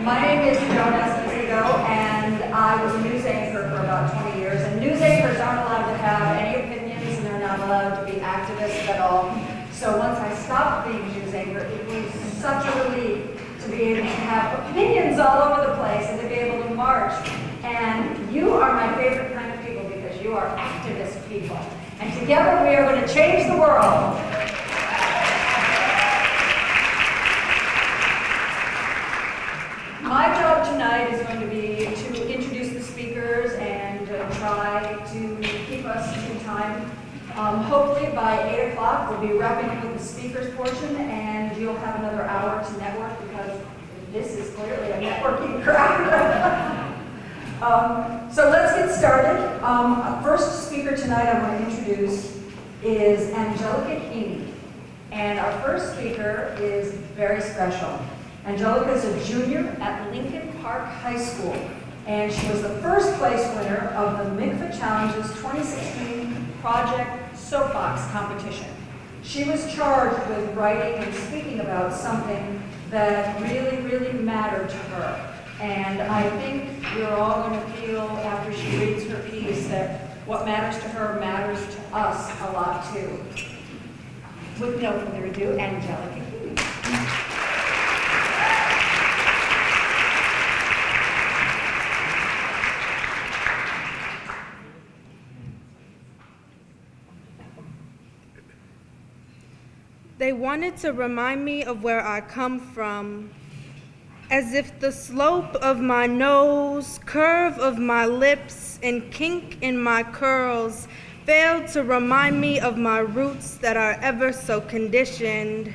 My name is Joan Esposito, and I was a news anchor for about 20 years. And news anchors aren't allowed to have any opinions, and they're not allowed to be activists at all. So once I stopped being a news anchor, it was such a relief to be able to have opinions all over the place and to be able to march. And you are my favorite kind of people because you are activist people. And together we are going to change the world. My job tonight is going to be to introduce the speakers and try to keep us in time. Hopefully by 8 o'clock we'll be wrapping up with the speakers portion, and you'll have another hour to network because this is clearly a networking crowd. So let's get started. First speaker tonight I want to introduce is Angelica Heaney. And our first speaker is very special. Angelica is a junior at Lincoln Park High School, and she was the first place winner of the MCFA Challenge's 2016 Project Soapbox competition. She was charged with writing and speaking about something that really, really mattered to her. And I think you're all going to feel after she reads her piece that what matters to her matters to us a lot too. With no further ado, Angelica Heaney. They wanted to remind me of where I come from, as if the slope of my nose, curve of my lips, and kink in my curls failed to remind me of my roots that are ever so conditioned.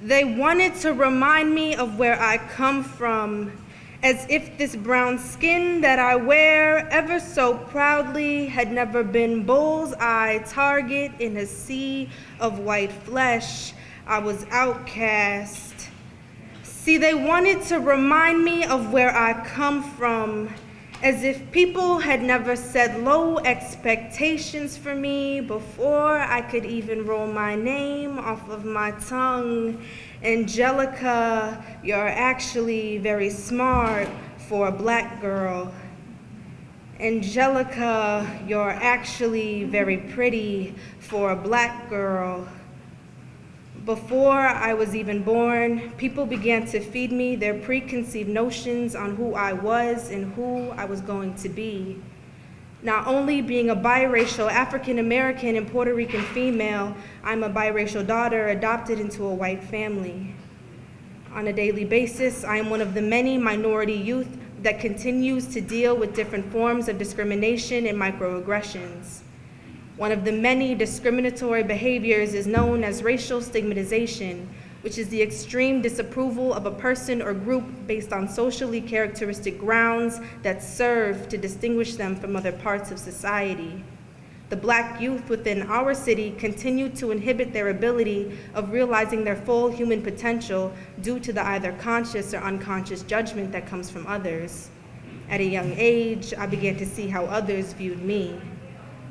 They wanted to remind me of where I come from, as if this brown skin that I wear ever so proudly had never been bullseye target in a sea of white flesh. I was outcast. See, they wanted to remind me of where I come from, as if people had never set low expectations for me before I could even roll my name off of my tongue. Angelica, you're actually very smart for a black girl. Angelica, you're actually very pretty for a black girl. Before I was even born, people began to feed me their preconceived notions on who I was and who I was going to be. Not only being a biracial African-American and Puerto Rican female, I'm a biracial daughter adopted into a white family. On a daily basis, I am one of the many minority youth that continues to deal with different forms of discrimination and microaggressions. One of the many discriminatory behaviors is known as racial stigmatization, which is the extreme disapproval of a person or group based on socially characteristic grounds that serve to distinguish them from other parts of society. The Black youth within our city continue to inhibit their ability of realizing their full human potential due to the either conscious or unconscious judgment that comes from others. At a young age, I began to see how others viewed me.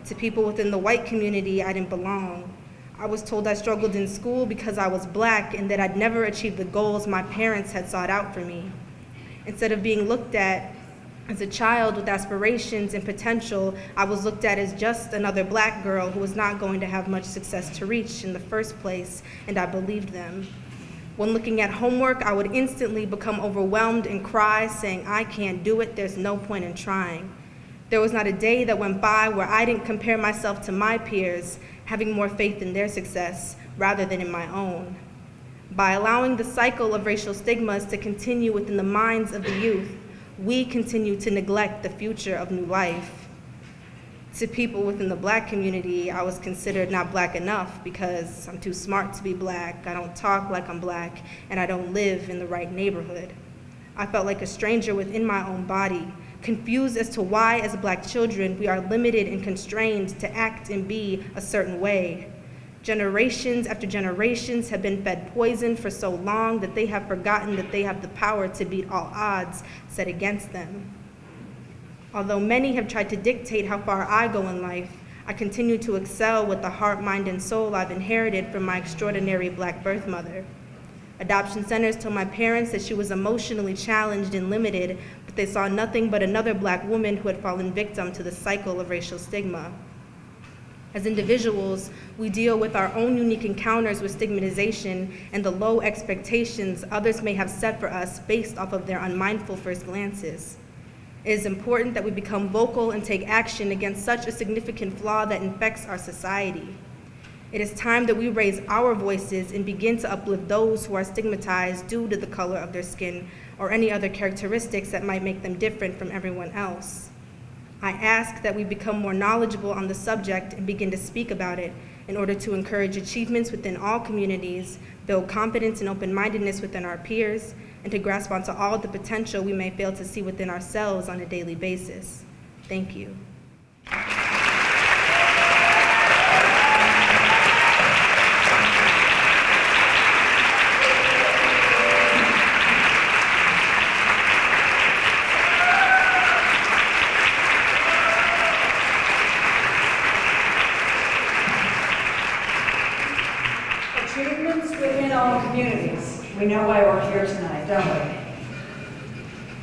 To people within the white community, I didn't belong. I was told I struggled in school because I was Black and that I'd never achieved the goals my parents had sought out for me. Instead of being looked at as a child with aspirations and potential, I was looked at as just another Black girl who was not going to have much success to reach in the first place, and I believed them. When looking at homework, I would instantly become overwhelmed and cry, saying, I can't do it, there's no point in trying. There was not a day that went by where I didn't compare myself to my peers, having more faith in their success rather than in my own. By allowing the cycle of racial stigmas to continue within the minds of the youth, we continue to neglect the future of new life. To people within the Black community, I was considered not Black enough because I'm too smart to be Black, I don't talk like I'm Black, and I don't live in the right neighborhood. I felt like a stranger within my own body, confused as to why, as Black children, we are limited and constrained to act and be a certain way. Generations after generations have been fed poison for so long that they have forgotten that they have the power to beat all odds set against them. Although many have tried to dictate how far I go in life, I continue to excel with the heart, mind, and soul I've inherited from my extraordinary Black birth mother. Adoption centers told my parents that she was emotionally challenged and limited, but they saw nothing but another Black woman who had fallen victim to the cycle of racial stigma. As individuals, we deal with our own unique encounters with stigmatization and the low expectations others may have set for us based off of their unmindful first glances. It is important that we become vocal and take action against such a significant flaw that infects our society. It is time that we raise our voices and begin to uplift those who are stigmatized due to the color of their skin or any other characteristics that might make them different from everyone else. I ask that we become more knowledgeable on the subject and begin to speak about it in order to encourage achievements within all communities, build confidence and open-mindedness within our peers, and to grasp onto all the potential we may fail to see within ourselves on a daily basis. Thank you. Achievements within all communities. We know why we're here tonight, don't we?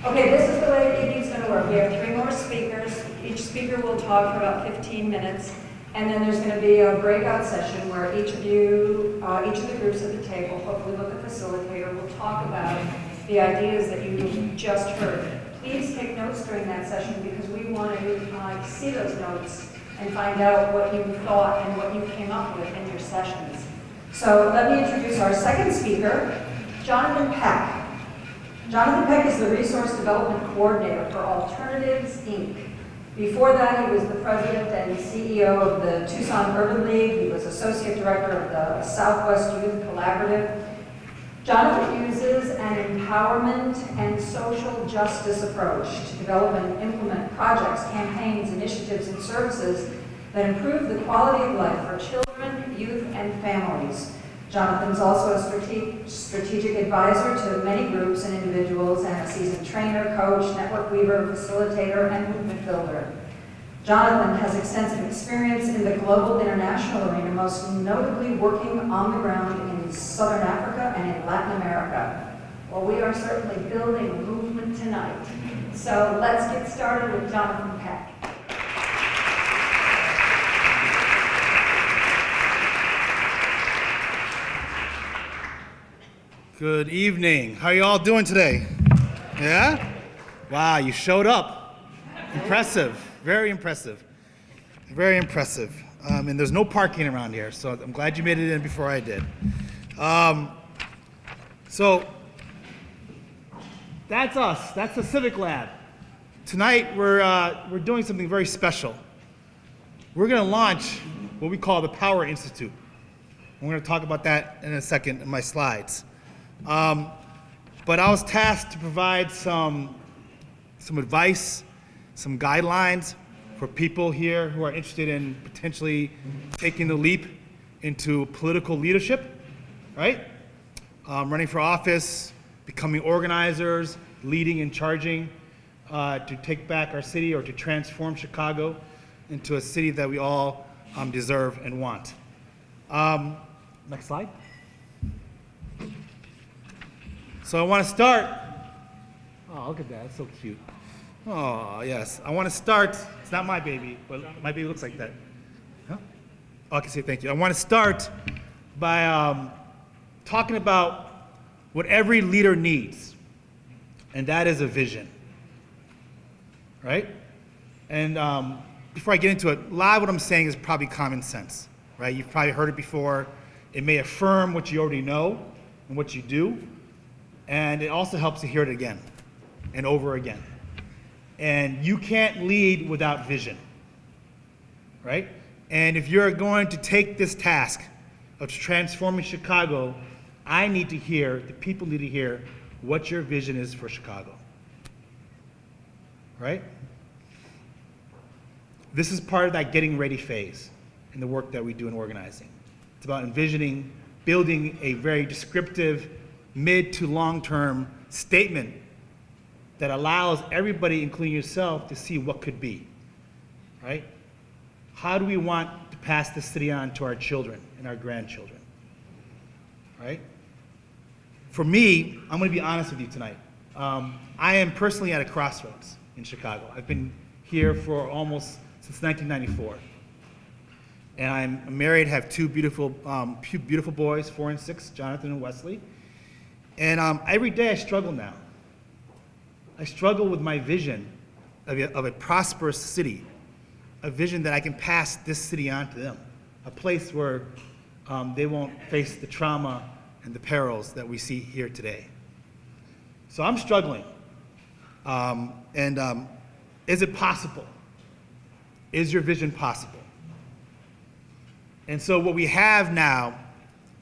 Okay, this is the way the evening's going to work. We have 3 more speakers. Each speaker will talk for about 15 minutes, and then there's going to be a breakout session where each of you, each of the groups at the table, hopefully with a facilitator, will talk about the ideas that you just heard. Please take notes during that session because we want to see those notes and find out what you thought and what you came up with in your sessions. So let me introduce our second speaker, Jonathan Peck. Jonathan Peck is the Resource Development Coordinator for Alternatives, Inc. Before that, he was the President and CEO of the Tucson Urban League. He was Associate Director of the Southwest Youth Collaborative. Jonathan uses an empowerment and social justice approach to develop and implement projects, campaigns, initiatives, and services that improve the quality of life for children, youth, and families. Jonathan's also a strategic advisor to many groups and individuals and a seasoned trainer, coach, network weaver, facilitator, and movement builder. Jonathan has extensive experience in the global international arena, most notably working on the ground in Southern Africa and in Latin America. Well, we are certainly building a movement tonight. So let's get started with Jonathan Peck. Good evening. How are you all doing today? Yeah? Wow, you showed up. Impressive. Very impressive. Very impressive. And there's no parking around here, so I'm glad you made it in before I did. So that's us. That's the Civic Lab. Tonight we're doing something very special. We're going to launch what we call the Power Institute. We're going to talk about that in a second in my slides. But I was tasked to provide some advice, some guidelines for people here who are interested in potentially taking the leap into political leadership, right? Running for office, becoming organizers, leading and charging to take back our city or to transform Chicago into a city that we all deserve and want. Next slide. So I want to start. Oh, look at that. That's so cute. Oh, yes. I want to start. It's not my baby, but my baby looks like that. Huh? Oh, I can say thank you. I want to start by talking about what every leader needs, and that is a vision. Right? And before I get into it, a lot of what I'm saying is probably common sense. Right? You've probably heard it before. It may affirm what you already know and what you do. And it also helps to hear it again and over again. And you can't lead without vision, right? And if you're going to take this task of transforming Chicago, the people need to hear what your vision is for Chicago, right? This is part of that getting ready phase in the work that we do in organizing. It's about envisioning, building a very descriptive, mid to long-term statement that allows everybody, including yourself, to see what could be, right? How do we want to pass the city on to our children and our grandchildren, right? For me, I'm going to be honest with you tonight. I am personally at a crossroads in Chicago. I've been here for almost since 1994. And I'm married, have two beautiful boys, 4 and 6, Jonathan and Wesley. And every day I struggle now. I struggle with my vision of a prosperous city, a vision that I can pass this city on to them, a place where they won't face the trauma and the perils that we see here today. So I'm struggling. Is it possible? Is your vision possible? And so what we have now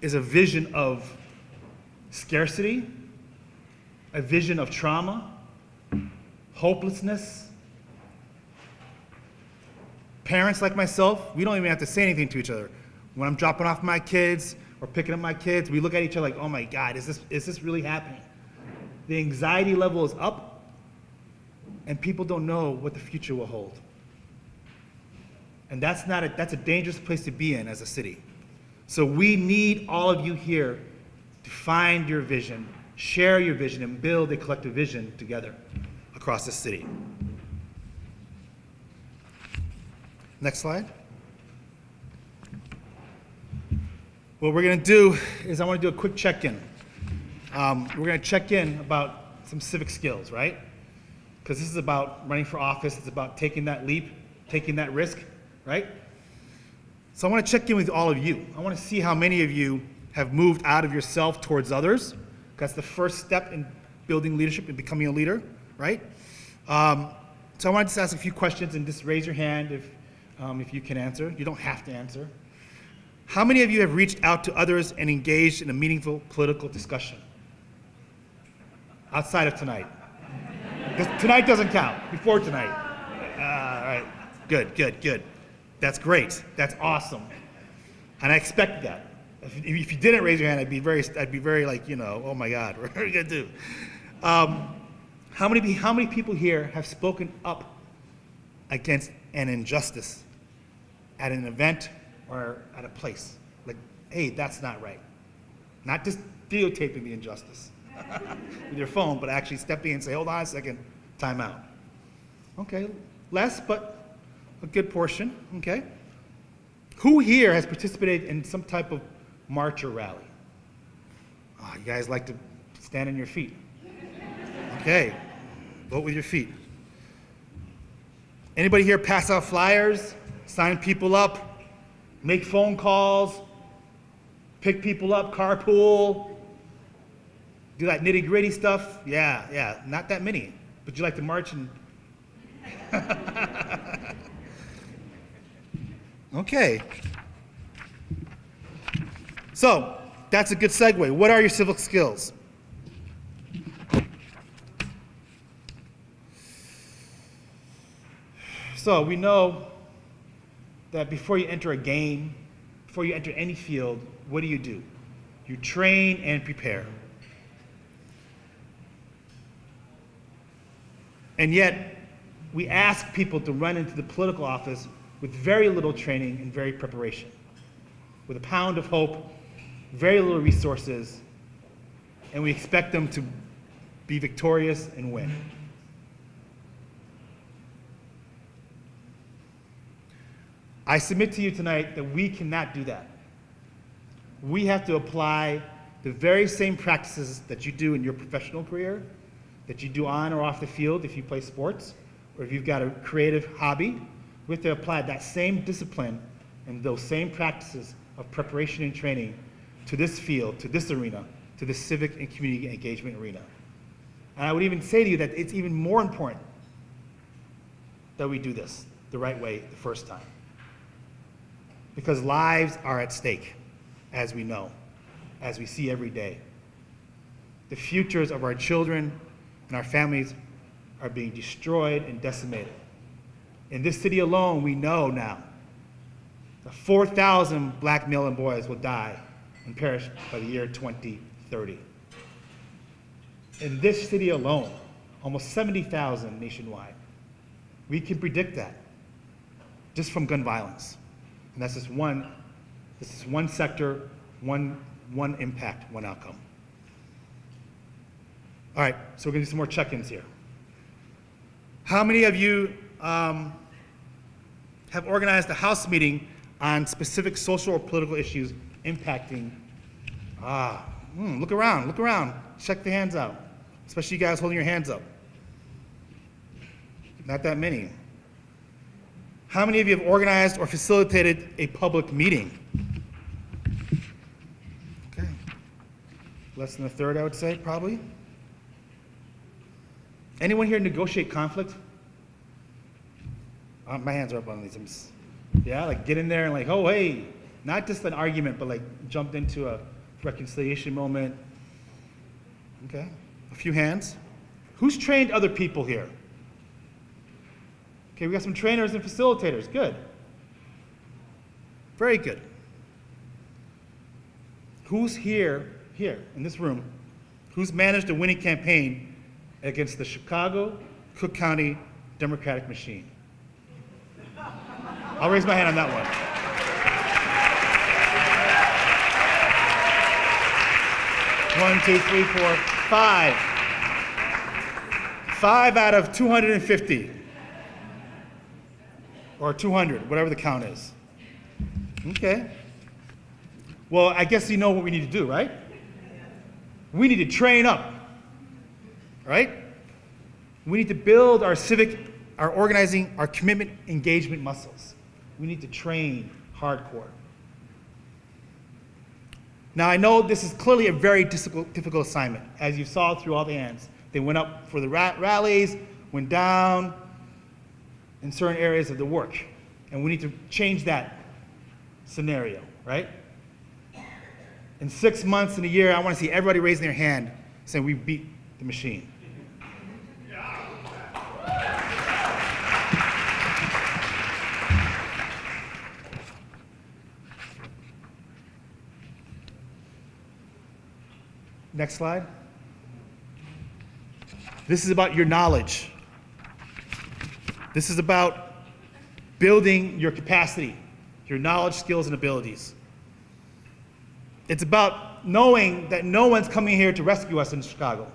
is a vision of scarcity, a vision of trauma, hopelessness. Parents like myself, we don't even have to say anything to each other. When I'm dropping off my kids or picking up my kids, we look at each other like, oh my God, is this really happening? The anxiety level is up, and people don't know what the future will hold. And that's a dangerous place to be in as a city. So we need all of you here to find your vision, share your vision, and build a collective vision together across the city. Next slide. What we're going to do is I want to do a quick check-in. We're going to check in about some civic skills, right? Because this is about running for office. It's about taking that leap, taking that risk, right? So I want to check in with all of you. I want to see how many of you have moved out of yourself towards others. That's the first step in building leadership and becoming a leader, right? So I want to just ask a few questions and just raise your hand if you can answer. You don't have to answer. How many of you have reached out to others and engaged in a meaningful political discussion? Outside of tonight. Tonight doesn't count. Before tonight. All right. Good. That's great. That's awesome. And I expected that. If you didn't raise your hand, I'd be very like, oh my God, what are we gonna do? How many people here have spoken up against an injustice at an event or at a place? Like, hey, that's not right. Not just videotaping the injustice with your phone, but actually stepping in and say, hold on a second, time out. Okay, less, but a good portion, okay? Who here has participated in some type of march or rally? Oh, you guys like to stand on your feet. Okay, vote with your feet. Anybody here pass out flyers, sign people up, make phone calls, pick people up, carpool, do that nitty-gritty stuff? Yeah, not that many. But you like to march and... Okay. So, that's a good segue. What are your civic skills? So, we know that before you enter a game, before you enter any field, what do? You train and prepare. And yet, we ask people to run into the political office with very little training and very preparation, with a pound of hope, very little resources, and we expect them to be victorious and win. I submit to you tonight that we cannot do that. We have to apply the very same practices that you do in your professional career, that you do on or off the field if you play sports, or if you've got a creative hobby. We have to apply that same discipline and those same practices of preparation and training to this field, to this arena, to the civic and community engagement arena. And I would even say to you that it's even more important that we do this the right way the first time. Because lives are at stake, as we know, as we see every day. The futures of our children and our families are being destroyed and decimated. In this city alone, we know now that 4,000 black men and boys will die and perish by the year 2030. In this city alone, almost 70,000 nationwide. We can predict that just from gun violence. And that's just one sector, one impact, one outcome. All right, so we're gonna do some more check-ins here. How many of you have organized a house meeting on specific social or political issues impacting? Look around, check the hands out, especially you guys holding your hands up. Not that many. How many of you have organized or facilitated a public meeting? Okay. Less than a third, I would say, probably. Anyone here negotiate conflict? My hands are up on these. Yeah, like get in there and like, oh, hey, not just an argument, but like jumped into a reconciliation moment. Okay, a few hands. Who's trained other people here? Okay, we got some trainers and facilitators, good. Very good. Who's here in this room, who's managed a winning campaign against the Chicago, Cook County Democratic machine? I'll raise my hand on that one. One, two, three, four, five. 5 out of 250. Or 200, whatever the count is. Okay. Well, I guess you know what we need to do, right? We need to train up, right? We need to build our civic, our organizing, our commitment engagement muscles. We need to train hardcore. Now, I know this is clearly a very difficult assignment, as you saw through all the hands. They went up for the rallies, went down in certain areas of the work. And we need to change that scenario, right? In 6 months, in a year, I want to see everybody raising their hand saying we beat the machine. Next slide. This is about your knowledge. This is about building your capacity, your knowledge, skills, and abilities. It's about knowing that no one's coming here to rescue us in Chicago.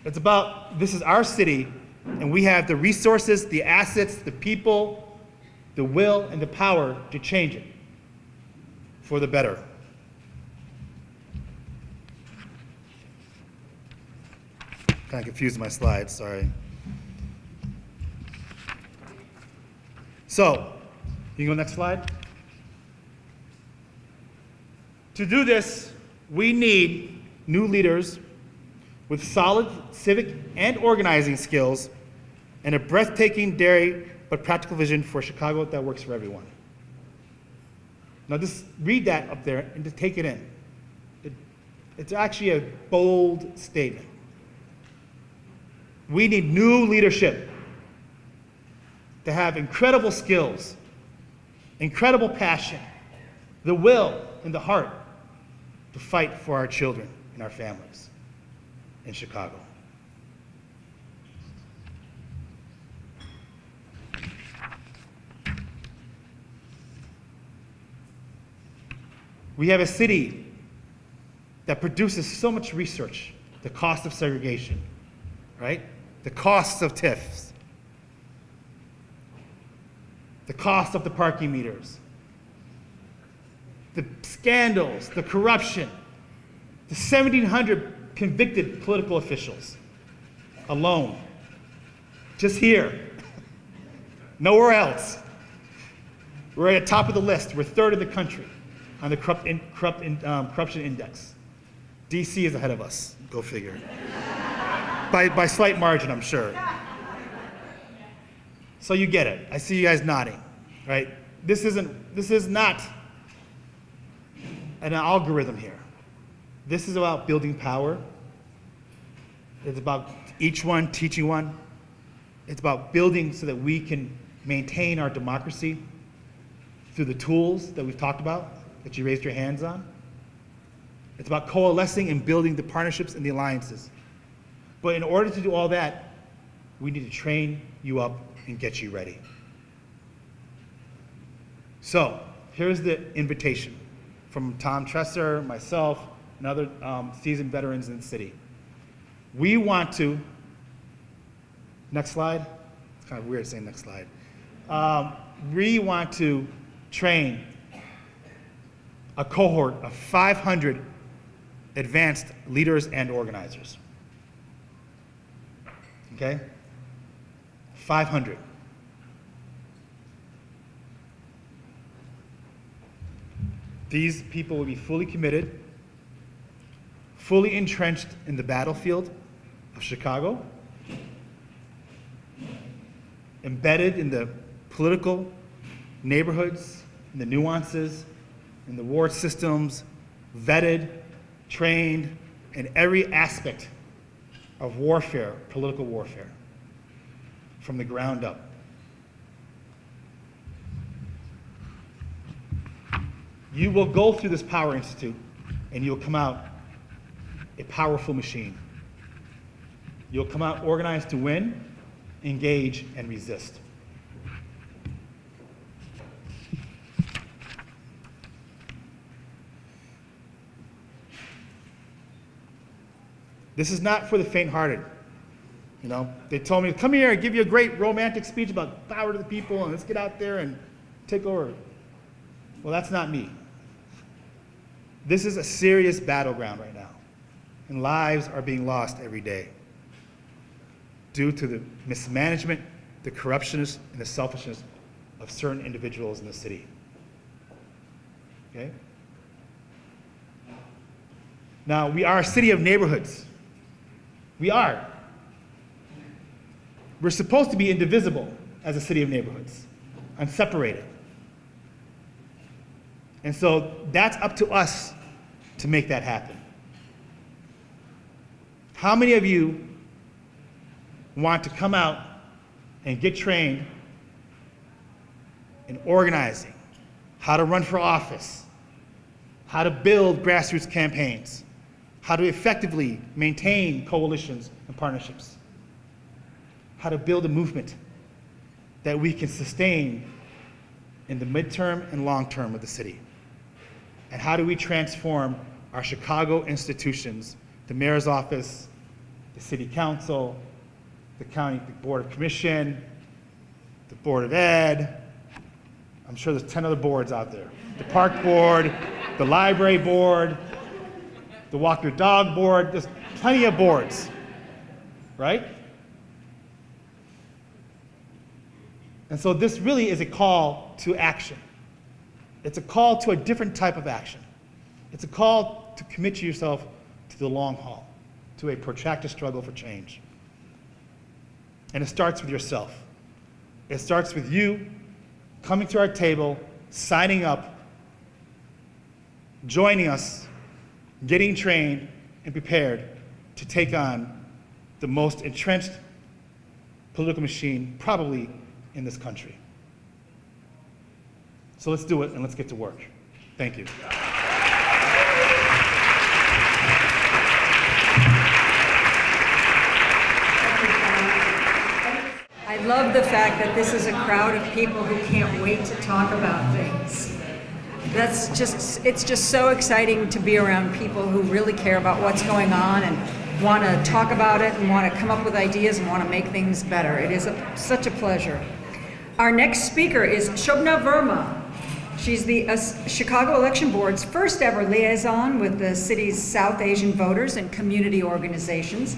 It's about, this is our city, and we have the resources, the assets, the people, the will, and the power to change it for the better. Kind of confused my slides, sorry. So, you can go next slide. To do this, we need new leaders with solid civic and organizing skills and a breathtaking, daring, but practical vision for Chicago that works for everyone. Now just read that up there and just take it in. It's actually a bold statement. We need new leadership to have incredible skills, incredible passion, the will and the heart to fight for our children and our families in Chicago. We have a city that produces so much research, the cost of segregation, right? The costs of TIFs, the cost of the parking meters, the scandals, the corruption, the 1,700 convicted political officials alone, just here, nowhere else. We're at the top of the list. We're third in the country on the corruption index. DC is ahead of us, go figure. By slight margin, I'm sure. So you get it. I see you guys nodding, right? This is not an algorithm here. This is about building power. It's about each one teaching one. It's about building so that we can maintain our democracy through the tools that we've talked about, that you raised your hands on. It's about coalescing and building the partnerships and the alliances. But in order to do all that, we need to train you up and get you ready. So here's the invitation from Tom Tresser, myself, and other seasoned veterans in the city. We want to, next slide. It's kind of weird saying next slide. We want to train a cohort of 500 advanced leaders and organizers. Okay? 500. These people will be fully committed, fully entrenched in the battlefield of Chicago, embedded in the political neighborhoods, in the nuances, in the ward systems, vetted, trained in every aspect of warfare, political warfare, from the ground up. You will go through this Power Institute and you'll come out a powerful machine. You'll come out organized to win, engage, and resist. This is not for the faint-hearted. You know, they told me, come here and give you a great romantic speech about power to the people and let's get out there and take over. Well, that's not me. This is a serious battleground right now, and lives are being lost every day due to the mismanagement, the corruption, and the selfishness of certain individuals in the city. Okay? Now, we are a city of neighborhoods. We are. We're supposed to be indivisible as a city of neighborhoods, unseparated. And so that's up to us to make that happen. How many of you want to come out and get trained in organizing, how to run for office, how to build grassroots campaigns, how to effectively maintain coalitions and partnerships, how to build a movement that we can sustain in the midterm and long term of the city? And how do we transform our Chicago institutions, the mayor's office, the city council, the county board of commission, the board of ed, I'm sure there's 10 other boards out there, the park board, the library board, the walk your dog board, there's plenty of boards, right? And so this really is a call to action. It's a call to a different type of action. It's a call to commit yourself to the long haul, to a protracted struggle for change. And it starts with yourself. It starts with you coming to our table, signing up, joining us, getting trained and prepared to take on the most entrenched political machine probably in this country. So let's do it and let's get to work. Thank you. I love the fact that this is a crowd of people who can't wait to talk about things. It's just so exciting to be around people who really care about what's going on and want to talk about it and want to come up with ideas and want to make things better. It is such a pleasure. Our next speaker is Shobna Verma. She's the Chicago Election Board's first ever liaison with the city's South Asian voters and community organizations.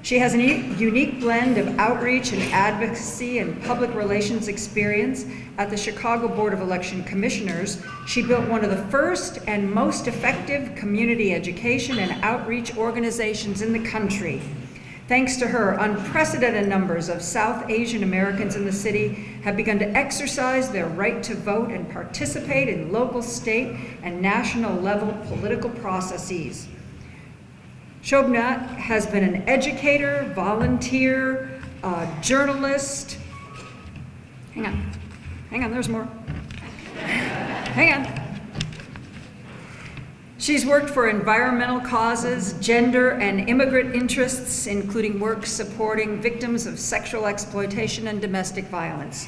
She has a unique blend of outreach and advocacy and public relations experience. At the Chicago Board of Election Commissioners, she built one of the first and most effective community education and outreach organizations in the country. Thanks to her, unprecedented numbers of South Asian Americans in the city have begun to exercise their right to vote and participate in local, state, and national level political processes. Shobna has been an educator, volunteer, journalist. Hang on, there's more. Hang on. She's worked for environmental causes, gender and immigrant interests, including work supporting victims of sexual exploitation and domestic violence.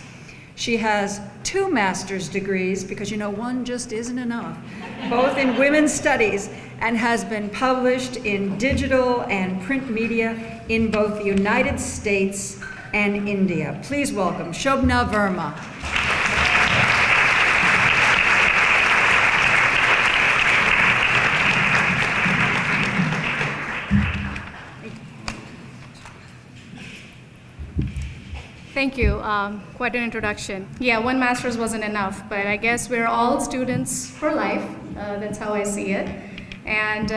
She has 2 master's degrees, because you know, one just isn't enough, both in women's studies and has been published in digital and print media in both the United States and India. Please welcome Shobna Verma. Thank you. Quite an introduction. Yeah, one master's wasn't enough, but I guess we're all students for life. That's how I see it. And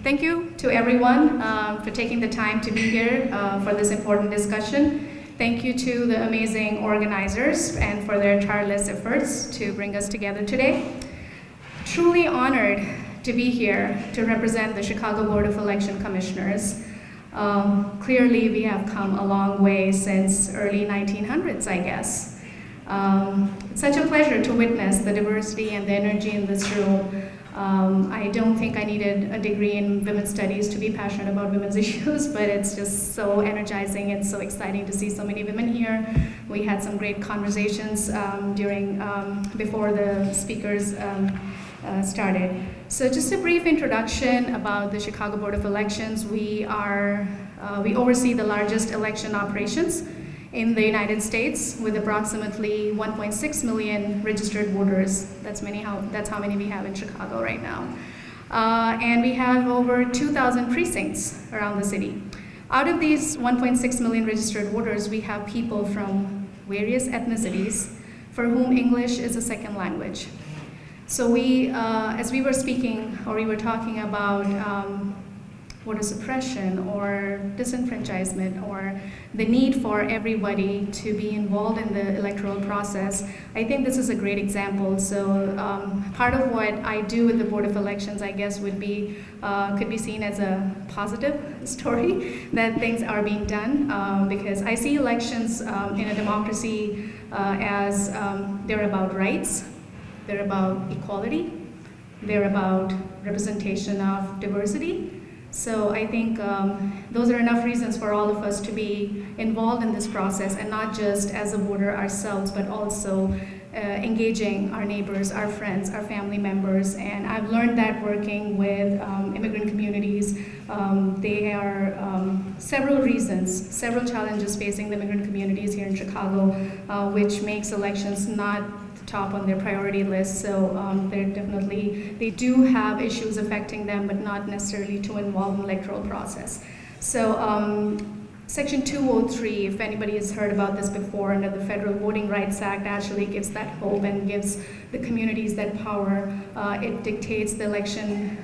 thank you to everyone for taking the time to be here for this important discussion. Thank you to the amazing organizers and for their tireless efforts to bring us together today. Truly honored to be here to represent the Chicago Board of Election Commissioners. Clearly, we have come a long way since early 1900s, I guess. It's such a pleasure to witness the diversity and the energy in this room. I don't think I needed a degree in women's studies to be passionate about women's issues, but it's just so energizing and so exciting to see so many women here. We had some great conversations before the speakers started. So just a brief introduction about the Chicago Board of Elections. We oversee the largest election operations in the United States with approximately 1.6 million registered voters. That's how many we have in Chicago right now. And we have over 2,000 precincts around the city. Out of these 1.6 million registered voters, we have people from various ethnicities for whom English is a second language. So as we were speaking, or we were talking about voter suppression or disenfranchisement or the need for everybody to be involved in the electoral process, I think this is a great example. So part of what I do with the Board of Elections, I guess, could be seen as a positive story that things are being done because I see elections in a democracy as they're about rights. They're about equality. They're about representation of diversity. So I think those are enough reasons for all of us to be involved in this process, and not just as a voter ourselves, but also engaging our neighbors, our friends, our family members. And I've learned that working with immigrant communities, there are several reasons, several challenges facing the immigrant communities here in Chicago, which makes elections not top on their priority list. So they do have issues affecting them, but not necessarily to involve in the electoral process. So Section 203, if anybody has heard about this before, under the Federal Voting Rights Act, actually gives that hope and gives the communities that power. It dictates the election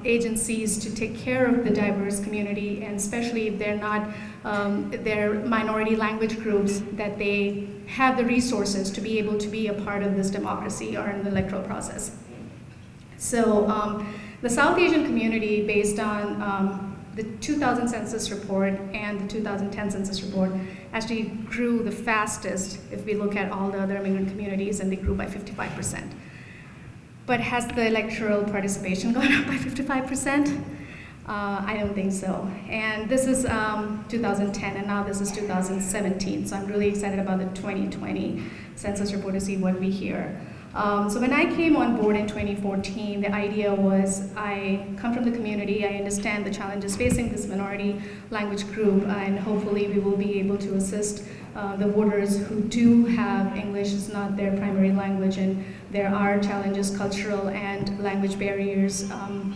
agencies to take care of the diverse community, and especially if they're minority language groups, that they have the resources to be able to be a part of this democracy or in the electoral process. So the South Asian community, based on the 2000 census report and the 2010 census report, actually grew the fastest if we look at all the other immigrant communities, and they grew by 55%. But has the electoral participation gone up by 55%? I don't think so. And this is 2010, and now this is 2017. So I'm really excited about the 2020 census report to see what we hear. So when I came on board in 2014, the idea was I come from the community, I understand the challenges facing this minority language group, and hopefully we will be able to assist the voters who do have English as not their primary language, and there are challenges, cultural and language barriers,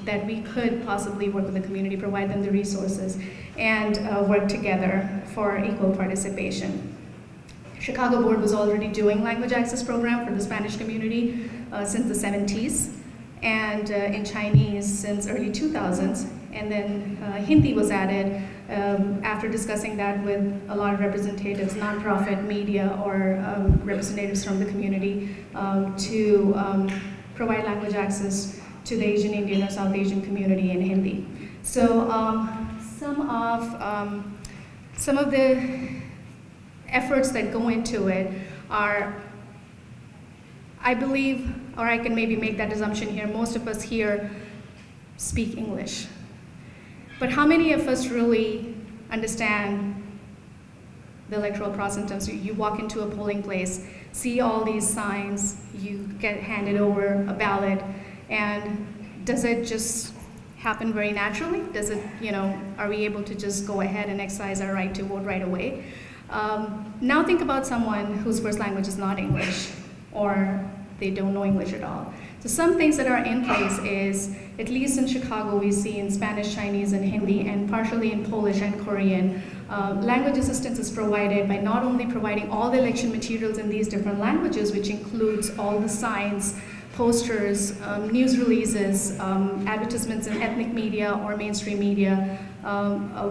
that we could possibly work with the community, provide them the resources, and work together for equal participation. Chicago Board was already doing language access program for the Spanish community since the 70s, and in Chinese since early 2000s. And then Hindi was added after discussing that with a lot of representatives, nonprofit, media, or representatives from the community to provide language access to the Asian Indian or South Asian community in Hindi. So some of the efforts that go into it are, I believe, or I can maybe make that assumption here, most of us here speak English. But how many of us really understand the electoral process in terms of you walk into a polling place, see all these signs, you get handed over a ballot, and does it just happen very naturally? Does it, are we able to just go ahead and exercise our right to vote right away? Now think about someone whose first language is not English, or they don't know English at all. So some things that are in place is, at least in Chicago, we see in Spanish, Chinese, and Hindi, and partially in Polish and Korean, language assistance is provided by not only providing all the election materials in these different languages, which includes all the signs, posters, news releases, advertisements in ethnic media or mainstream media,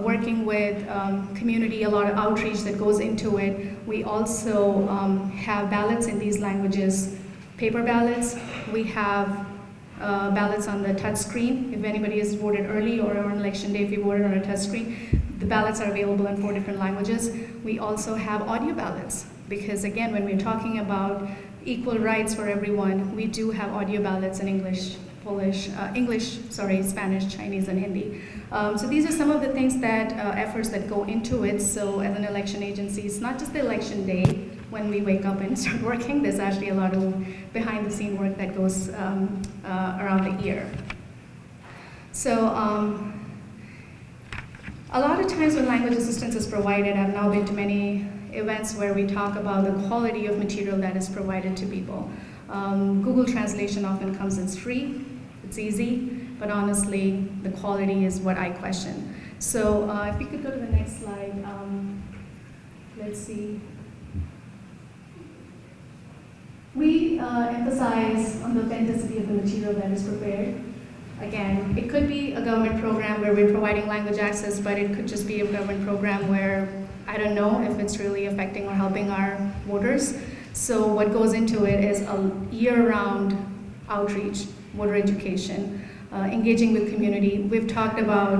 working with community, a lot of outreach that goes into it. We also have ballots in these languages, paper ballots. We have ballots on the touch screen. If anybody has voted early or on election day, if you voted on a touch screen, the ballots are available in 4 different languages. We also have audio ballots, because again, when we're talking about equal rights for everyone, we do have audio ballots in English, Spanish, Chinese, and Hindi. So these are some of the things that, efforts that go into it. So as an election agency, it's not just the election day when we wake up and start working. There's actually a lot of behind the scene work that goes around the year. So a lot of times when language assistance is provided, I've now been to many events where we talk about the quality of material that is provided to people. Google Translation often comes in free, it's easy, but honestly, the quality is what I question. So if we could go to the next slide, let's see. We emphasize on the authenticity of the material that is prepared. Again, it could be a government program where we're providing language access, but it could just be a government program where I don't know if it's really affecting or helping our voters. So what goes into it is a year-round outreach, voter education, engaging with community. We've talked about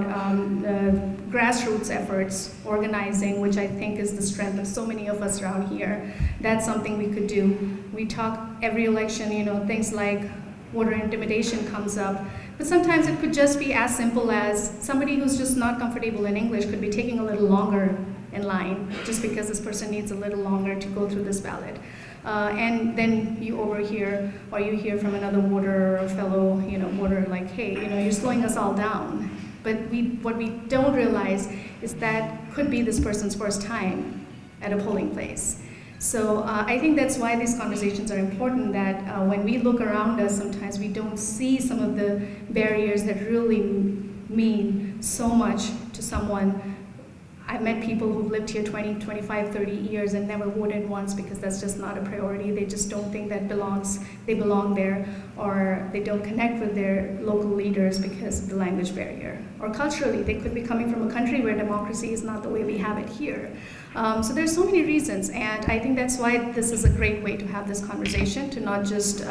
the grassroots efforts, organizing, which I think is the strength of so many of us around here. That's something we could do. We talk every election, things like voter intimidation comes up. But sometimes it could just be as simple as somebody who's just not comfortable in English could be taking a little longer in line just because this person needs a little longer to go through this ballot. And then you overhear or you hear from another voter or a fellow voter like, hey, you're slowing us all down. But what we don't realize is that could be this person's first time at a polling place. So I think that's why these conversations are important, that when we look around us, sometimes we don't see some of the barriers that really mean so much to someone. I've met people who've lived here 20, 25, 30 years and never voted once because that's just not a priority. They just don't think that they belong there, or they don't connect with their local leaders because of the language barrier. Or culturally, they could be coming from a country where democracy is not the way we have it here. So there's so many reasons, and I think that's why this is a great way to have this conversation, to not just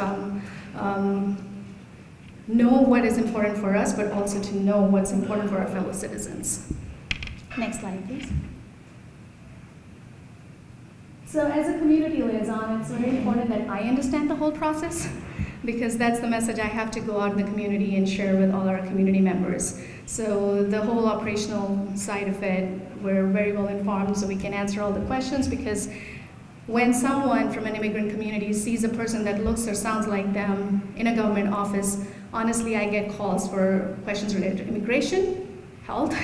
know what is important for us, but also to know what's important for our fellow citizens. Next slide, please. So as a community liaison, it's very important that I understand the whole process, because that's the message I have to go out in the community and share with all our community members. So the whole operational side of it, we're very well informed, so we can answer all the questions, because when someone from an immigrant community sees a person that looks or sounds like them in a government office, honestly, I get calls for questions related to immigration, health,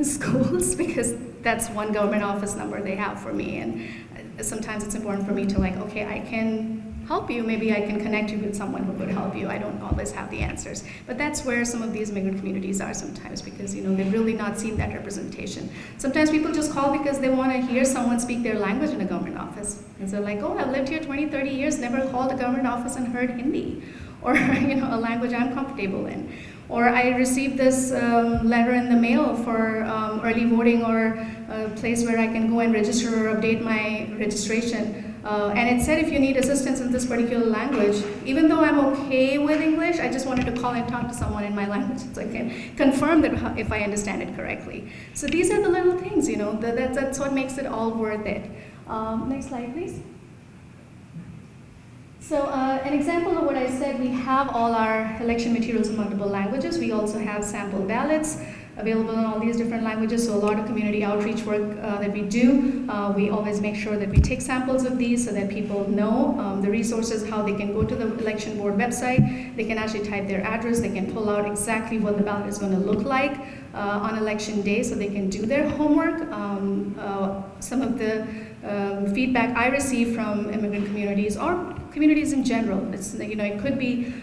schools, because that's one government office number they have for me. And sometimes it's important for me to okay, I can help you, maybe I can connect you with someone who could help you. I don't always have the answers. But that's where some of these immigrant communities are sometimes, because they've really not seen that representation. Sometimes people just call because they want to hear someone speak their language in a government office. And so oh, I've lived here 20, 30 years, never called a government office and heard Hindi, or a language I'm comfortable in. Or I received this letter in the mail for early voting, or a place where I can go and register or update my registration. And it said if you need assistance in this particular language, even though I'm okay with English, I just wanted to call and talk to someone in my language so I can confirm that if I understand it correctly. So these are the little things, that's what makes it all worth it. Next slide, please. So an example of what I said, we have all our election materials in multiple languages. We also have sample ballots. available in all these different languages. So a lot of community outreach work that we do, we always make sure that we take samples of these so that people know the resources, how they can go to the election board website. They can actually type their address. They can pull out exactly what the ballot is going to look like on election day, so they can do their homework. Some of the feedback I receive from immigrant communities or communities in general, it's, it could be,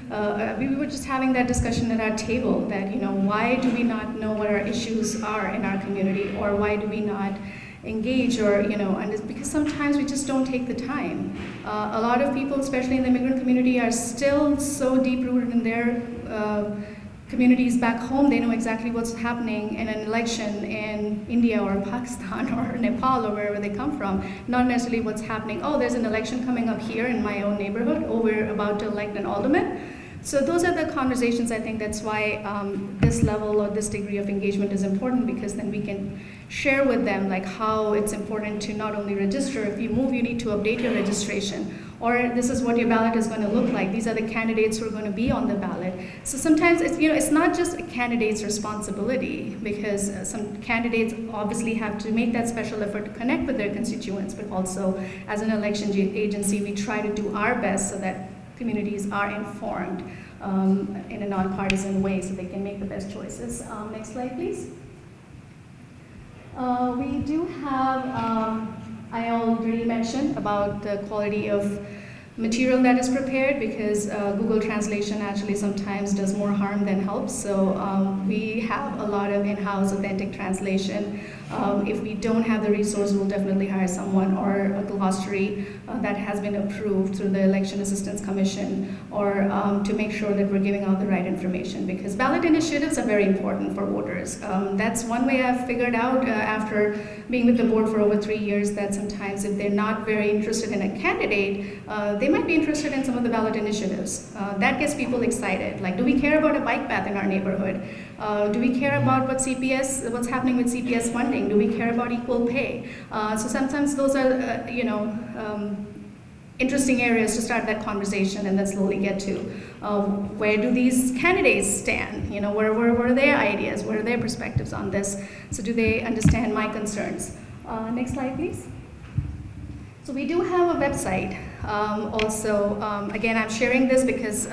we were just having that discussion at our table that, why do we not know what our issues are in our community, or why do we not engage, or, and it's because sometimes we just don't take the time. A lot of people, especially in the immigrant community, are still so deep-rooted in their communities back home. They know exactly what's happening in an election in India or Pakistan or Nepal or wherever they come from, not necessarily what's happening. Oh, there's an election coming up here in my own neighborhood. Oh, we're about to elect an alderman. So those are the conversations. I think that's why this level or this degree of engagement is important, because then we can share with them like how it's important to not only register. If you move, you need to update your registration. Or this is what your ballot is going to look like. These are the candidates who are going to be on the ballot. So sometimes it's, it's not just a candidate's responsibility, because some candidates obviously have to make that special effort to connect with their constituents, but also as an election agency, we try to do our best so that communities are informed in a nonpartisan way so they can make the best choices. Next slide, please. We do have, I already mentioned about the quality of material that is prepared, because Google Translation actually sometimes does more harm than helps. So we have a lot of in-house authentic translation. If we don't have the resource, we'll definitely hire someone, or a glossary that has been approved through the Election Assistance Commission, or to make sure that we're giving out the right information, because ballot initiatives are very important for voters. That's one way I've figured out after being with the board for over 3 years, that sometimes if they're not very interested in a candidate, they might be interested in some of the ballot initiatives. That gets people excited. Like, do we care about a bike path in our neighborhood? Do we care about what's happening with CPS funding? Do we care about equal pay? So sometimes those are, interesting areas to start that conversation, and then slowly get to where do these candidates stand? What are their ideas? What are their perspectives on this? So do they understand my concerns? Next slide, please. So we do have a website. Also, again, I'm sharing this because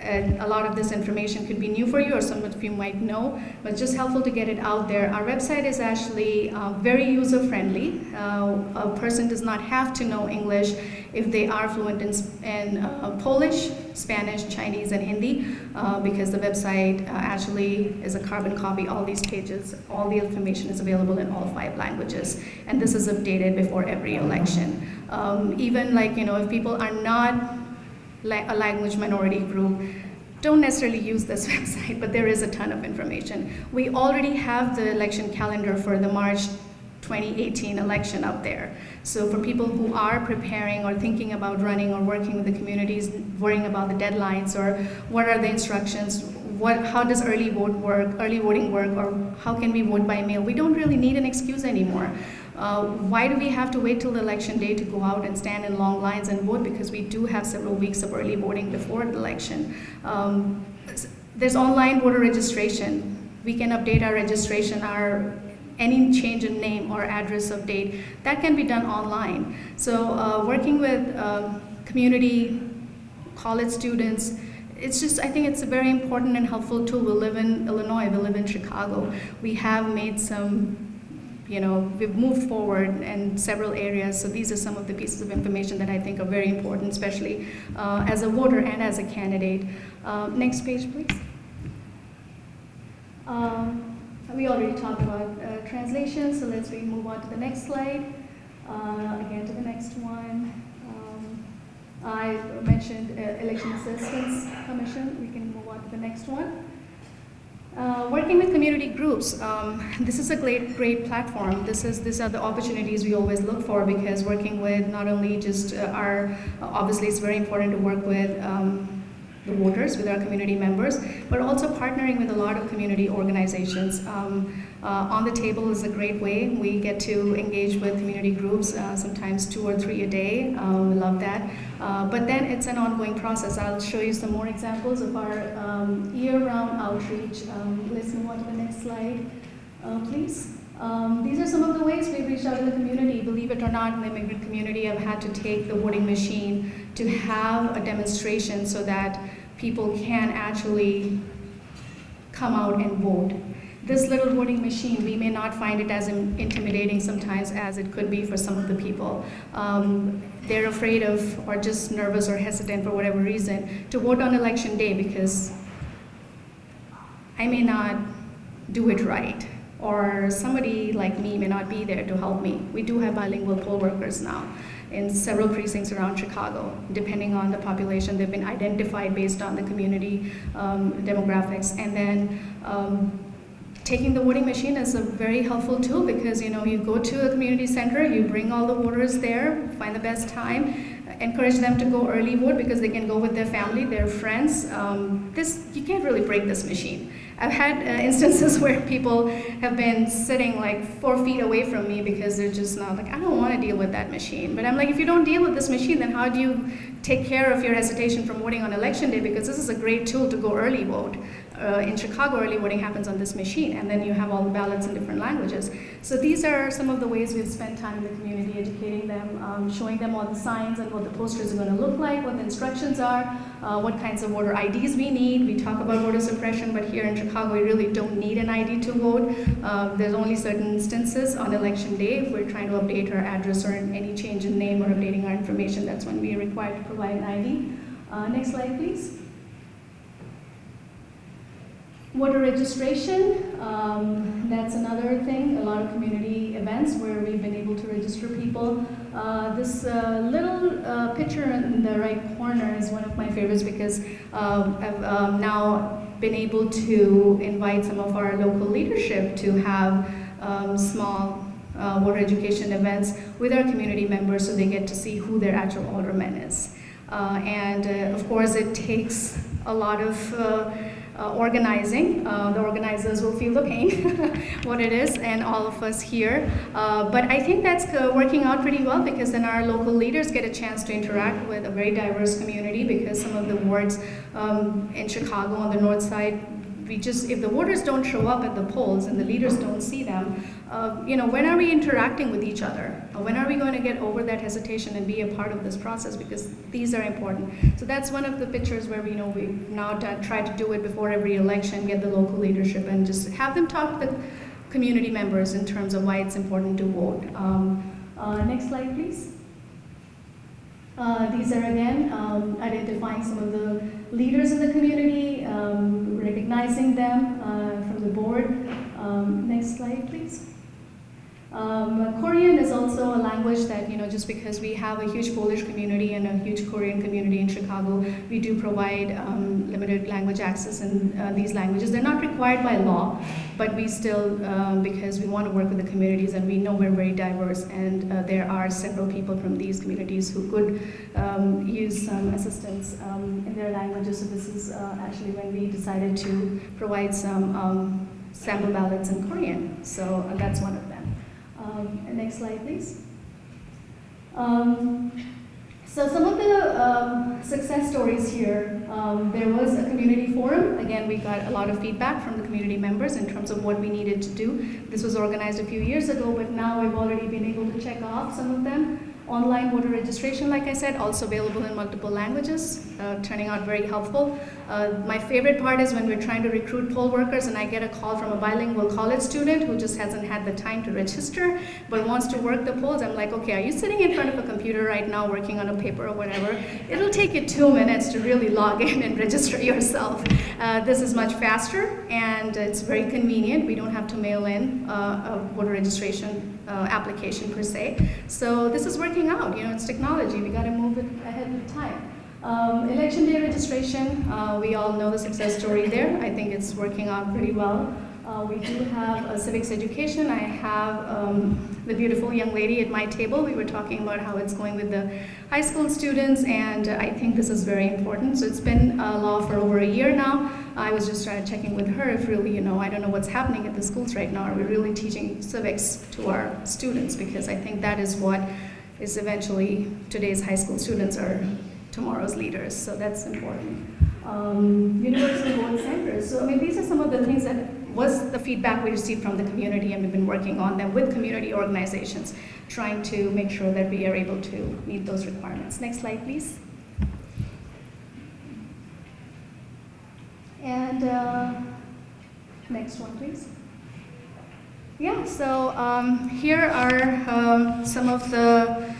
a lot of this information could be new for you, or some of you might know, but it's just helpful to get it out there. Our website is actually very user-friendly. A person does not have to know English if they are fluent in Polish, Spanish, Chinese, and Hindi, because the website actually is a carbon copy. All these pages, all the information is available in all 5 languages, and this is updated before every election. Even if people are not a language minority group, don't necessarily use this website, but there is a ton of information. We already have the election calendar for the March 2018 election up there. So for people who are preparing or thinking about running or working with the communities, worrying about the deadlines or what are the instructions, how does early voting work, or how can we vote by mail? We don't really need an excuse anymore. Why do we have to wait till the election day to go out and stand in long lines and vote? Because we do have several weeks of early voting before the election. There's online voter registration. We can update our registration, any change in name or address update, that can be done online. So working with community, college students, I think it's a very important and helpful tool. We live in Illinois, we live in Chicago. We have made some, we've moved forward in several areas. So these are some of the pieces of information that I think are very important, especially as a voter and as a candidate. Next page, please. We already talked about translation, so let's move on to the next slide. Again, to the next one. I mentioned Election Assistance Commission. We can move on to the next one. Working with community groups. This is a great platform. These are the opportunities we always look for, because working with not only just obviously it's very important to work with the voters, with our community members, but also partnering with a lot of community organizations. On the Table is a great way. We get to engage with community groups, sometimes 2 or 3 a day. We love that. But then it's an ongoing process. I'll show you some more examples of our year-round outreach. Let's move on to the next slide, please. These are some of the ways we've reached out to the community. Believe it or not, in the immigrant community, I've had to take the voting machine to have a demonstration so that people can actually come out and vote. This little voting machine, we may not find it as intimidating sometimes as it could be for some of the people. They're afraid of, or just nervous or hesitant for whatever reason, to vote on election day because I may not do it right, or somebody like me may not be there to help me. We do have bilingual poll workers now in several precincts around Chicago. Depending on the population, they've been identified based on the community demographics. And then taking the voting machine is a very helpful tool because you go to a community center, you bring all the voters there, find the best time, encourage them to go early vote because they can go with their family, their friends. You can't really break this machine. I've had instances where people have been sitting like 4 feet away from me because they're just not like, I don't want to deal with that machine. But I'm like, if you don't deal with this machine, then how do you take care of your hesitation from voting on election day? Because this is a great tool to go early vote. In Chicago, early voting happens on this machine, and then you have all the ballots in different languages. So these are some of the ways we've spent time in the community, educating them, showing them all the signs and what the posters are going to look like, what the instructions are, what kinds of voter IDs we need. We talk about voter suppression, but here in Chicago, we really don't need an ID to vote. There's only certain instances on election day. If we're trying to update our address or any change in name or updating our information, that's when we are required to provide an ID. Next slide, please. Voter registration, that's another thing, a lot of community events where we've been able to register people. This little picture in the right corner is one of my favorites because I've now been able to invite some of our local leadership to have small voter education events with our community members so they get to see who their actual alderman is. Of course, it takes a lot of organizing. The organizers will feel the pain, what it is, and all of us here. But I think that's working out pretty well because then our local leaders get a chance to interact with a very diverse community because some of the wards in Chicago on the north side, if the voters don't show up at the polls and the leaders don't see them, when are we interacting with each other? When are we going to get over that hesitation and be a part of this process? Because these are important. So that's one of the pictures where we've now tried to do it before every election, get the local leadership and just have them talk to the community members in terms of why it's important to vote. Next slide, please. These are again identifying some of the leaders in the community, recognizing them from the board. Next slide, please. Korean is also a language that, just because we have a huge Polish community and a huge Korean community in Chicago, we do provide limited language access in these languages. They're not required by law, but we still, because we want to work with the communities and we know we're very diverse and there are several people from these communities who could use some assistance in their languages. So this is actually when we decided to provide some sample ballots in Korean. So that's one of them. Next slide, please. So some of the success stories here, there was a community forum. Again, we got a lot of feedback from the community members in terms of what we needed to do. This was organized a few years ago, but now we've already been able to check off some of them. Online voter registration, like I said, also available in multiple languages, turning out very helpful. My favorite part is when we're trying to recruit poll workers and I get a call from a bilingual college student who just hasn't had the time to register but wants to work the polls. I'm like, okay, are you sitting in front of a computer right now working on a paper or whatever? It'll take you 2 minutes to really log in and register yourself. This is much faster and it's very convenient. We don't have to mail in a voter registration application per se. So this is working out, it's technology. We got to move it ahead of time. Election day registration, we all know the success story there. I think it's working out pretty well. We do have a civics education. I have the beautiful young lady at my table. We were talking about how it's going with the high school students, and I think this is very important. So it's been law for over a year now. I was just checking with her if really, I don't know what's happening at the schools right now. Are we really teaching civics to our students? Because I think that is what is eventually today's high school students are tomorrow's leaders. So that's important. Universal Gold Centers. So these are some of the things that was the feedback we received from the community, and we've been working on them with community organizations, trying to make sure that we are able to meet those requirements. Next slide, please. And next one, please. Yeah, so here are some of the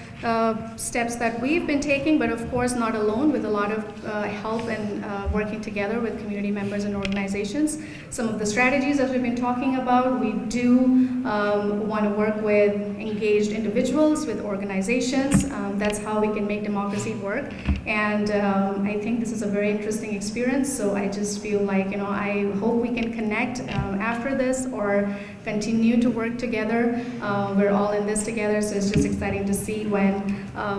steps that we've been taking, but of course not alone, with a lot of help and working together with community members and organizations. Some of the strategies that we've been talking about, we do want to work with engaged individuals, with organizations. That's how we can make democracy work. And I think this is a very interesting experience, so I just feel like, I hope we can connect after this or continue to work together. We're all in this together, so it's just exciting to see when,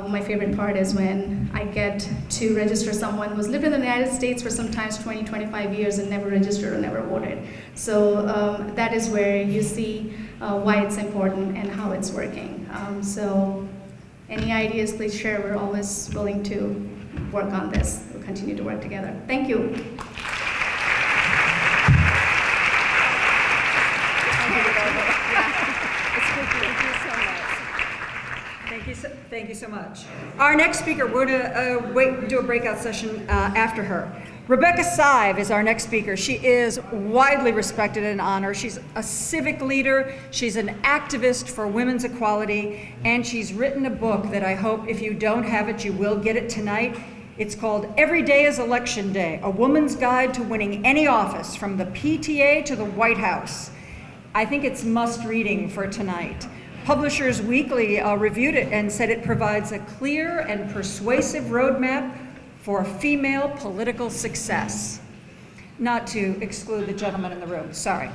my favorite part is when I get to register someone who's lived in the United States for sometimes 20, 25 years and never registered or never voted. So that is where you see why it's important and how it's working. So any ideas, please share. We're always willing to work on this. We'll continue to work together. Thank you. Thank you so much. Our next speaker, we're going to do a breakout session after her. Rebecca Sive is our next speaker. She is widely respected and honored. She's a civic leader. She's an activist for women's equality, and she's written a book that I hope, if you don't have it, you will get it tonight. It's called Every Day is Election Day, A Woman's Guide to Winning Any Office, from the PTA to the White House. I think it's must reading for tonight. Publishers Weekly reviewed it and said it provides a clear and persuasive roadmap for female political success. Not to exclude the gentleman in the room, sorry.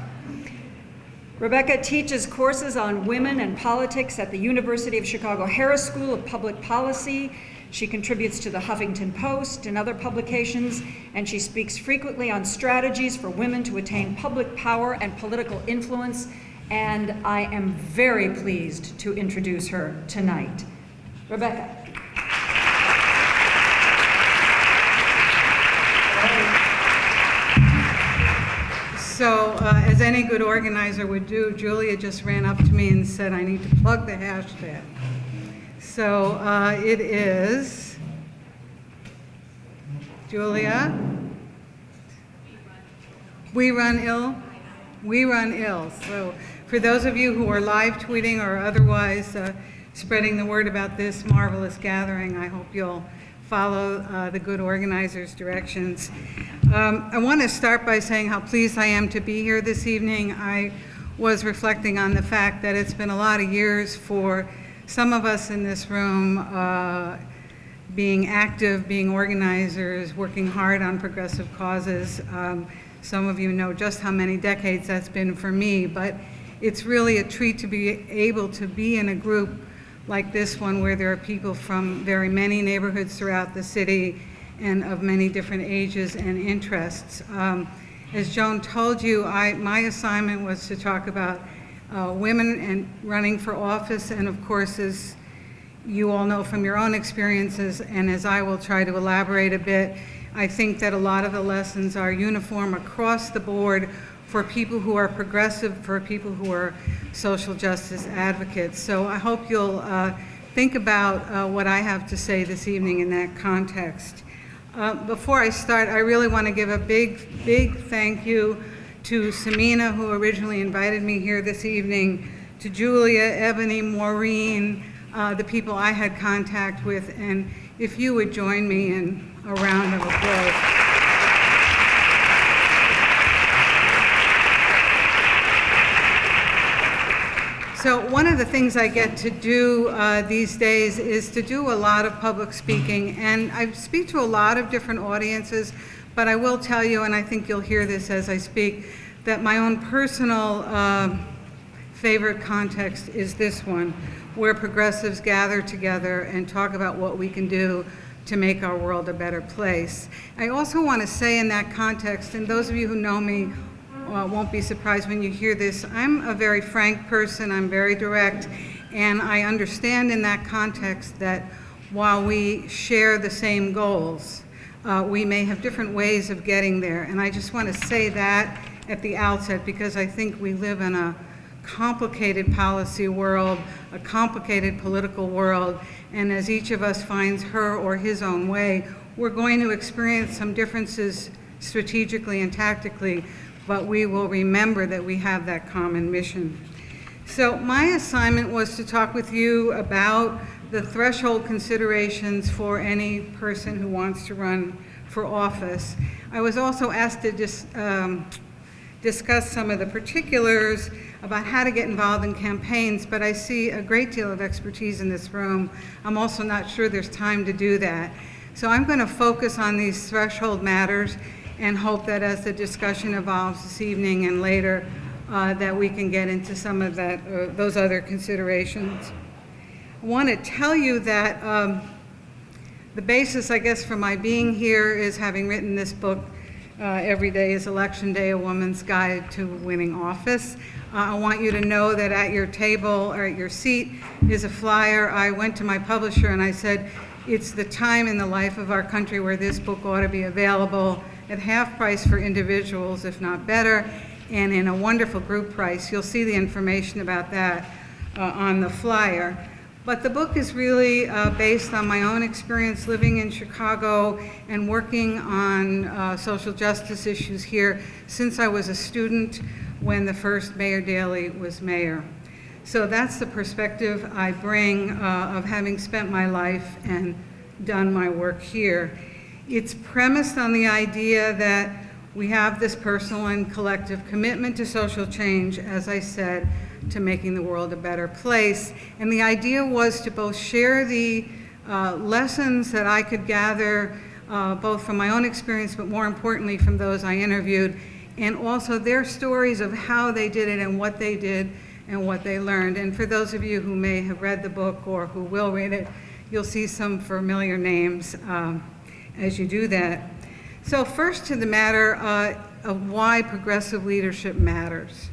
Rebecca teaches courses on women and politics at the University of Chicago Harris School of Public Policy. She contributes to the Huffington Post and other publications, and she speaks frequently on strategies for women to attain public power and political influence. And I am very pleased to introduce her tonight. Rebecca. So, as any good organizer would do, Julia just ran up to me and said, I need to plug the hashtag. So, it is, Julia, We Run Ill. We Run Ill. So for those of you who are live tweeting or otherwise spreading the word about this marvelous gathering, I hope you'll follow the good organizers' directions. I want to start by saying how pleased I am to be here this evening. I was reflecting on the fact that it's been a lot of years for some of us in this room being active, being organizers, working hard on progressive causes. Some of you know just how many decades that's been for me, but it's really a treat to be able to be in a group like this one where there are people from very many neighborhoods throughout the city and of many different ages and interests. As Joan told you, my assignment was to talk about women and running for office, and of course, as you all know from your own experiences, and as I will try to elaborate a bit, I think that a lot of the lessons are uniform across the board for people who are progressive, for people who are social justice advocates. So I hope you'll think about what I have to say this evening in that context. Before I start, I really want to give a big thank you to Samina, who originally invited me here this evening, to Julia, Ebony, Maureen, the people I had contact with, and if you would join me in a round of applause. So one of the things I get to do these days is to do a lot of public speaking, and I speak to a lot of different audiences, but I will tell you, and I think you'll hear this as I speak, that my own personal favorite context is this one, where progressives gather together and talk about what we can do to make our world a better place. I also want to say in that context, and those of you who know me won't be surprised when you hear this, I'm a very frank person, I'm very direct, and I understand in that context that while we share the same goals, we may have different ways of getting there. And I just want to say that at the outset, because I think we live in a complicated policy world, a complicated political world, and as each of us finds her or his own way, we're going to experience some differences strategically and tactically, but we will remember that we have that common mission. So my assignment was to talk with you about the threshold considerations for any person who wants to run for office. I was also asked to discuss some of the particulars about how to get involved in campaigns, but I see a great deal of expertise in this room. I'm also not sure there's time to do that. So I'm going to focus on these threshold matters and hope that as the discussion evolves this evening and later, that we can get into some of that, those other considerations. I want to tell you that the basis, I guess, for my being here is having written this book, Every Day is Election Day, A Woman's Guide to Winning Office. I want you to know that at your table or at your seat is a flyer. I went to my publisher and I said, it's the time in the life of our country where this book ought to be available at half price for individuals, if not better, and in a wonderful group price. You'll see the information about that on the flyer. But the book is really based on my own experience living in Chicago and working on social justice issues here since I was a student when the first Mayor Daley was mayor. So that's the perspective I bring of having spent my life and done my work here. It's premised on the idea that we have this personal and collective commitment to social change, as I said, to making the world a better place. And the idea was to both share the lessons that I could gather both from my own experience, but more importantly from those I interviewed, and also their stories of how they did it and what they did and what they learned. And for those of you who may have read the book or who will read it, you'll see some familiar names as you do that. So first to the matter of why progressive leadership matters.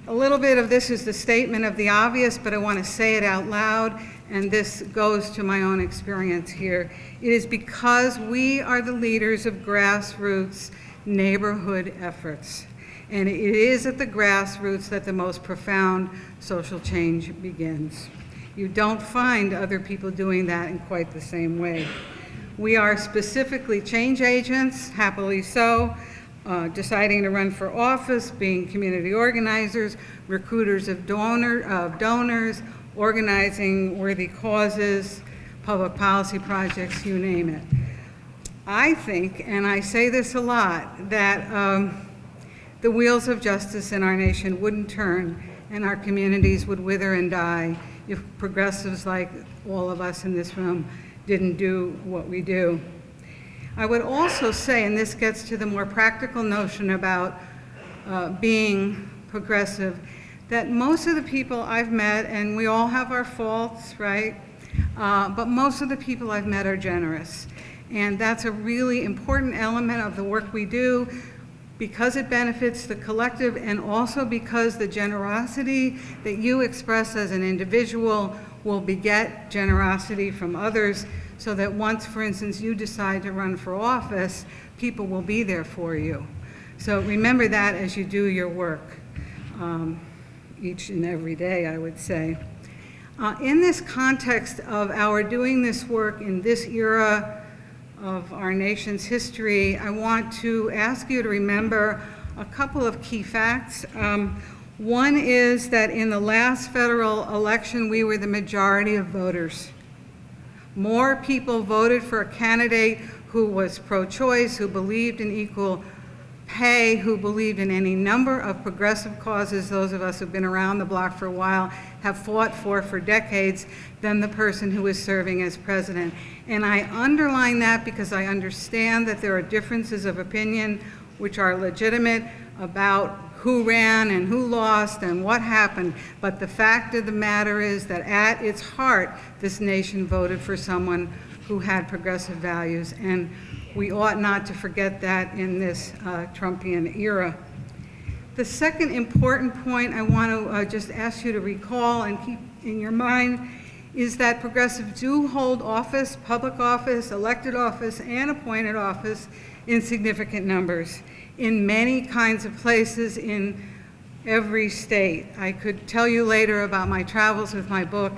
A little bit of this is the statement of the obvious, but I want to say it out loud, and this goes to my own experience here. It is because we are the leaders of grassroots neighborhood efforts, and it is at the grassroots that the most profound social change begins. You don't find other people doing that in quite the same way. We are specifically change agents, happily so, deciding to run for office, being community organizers, recruiters of donors, organizing worthy causes, public policy projects, you name it. I think, and I say this a lot, that the wheels of justice in our nation wouldn't turn and our communities would wither and die if progressives like all of us in this room didn't do what we do. I would also say, and this gets to the more practical notion about being progressive, that most of the people I've met, and we all have our faults, right? But most of the people I've met are generous. And that's a really important element of the work we do because it benefits the collective and also because the generosity that you express as an individual will beget generosity from others, so that once, for instance, you decide to run for office, people will be there for you. So remember that as you do your work, each and every day, I would say. In this context of our doing this work in this era of our nation's history, I want to ask you to remember a couple of key facts. One is that in the last federal election, we were the majority of voters. More people voted for a candidate who was pro-choice, who believed in equal pay, who believed in any number of progressive causes those of us who've been around the block for a while have fought for decades, than the person who is serving as president. And I underline that because I understand that there are differences of opinion which are legitimate about who ran and who lost and what happened. But the fact of the matter is that at its heart, this nation voted for someone who had progressive values, and we ought not to forget that in this Trumpian era. The second important point I want to just ask you to recall and keep in your mind is that progressives do hold office, public office, elected office, and appointed office in significant numbers in many kinds of places in every state. I could tell you later about my travels with my book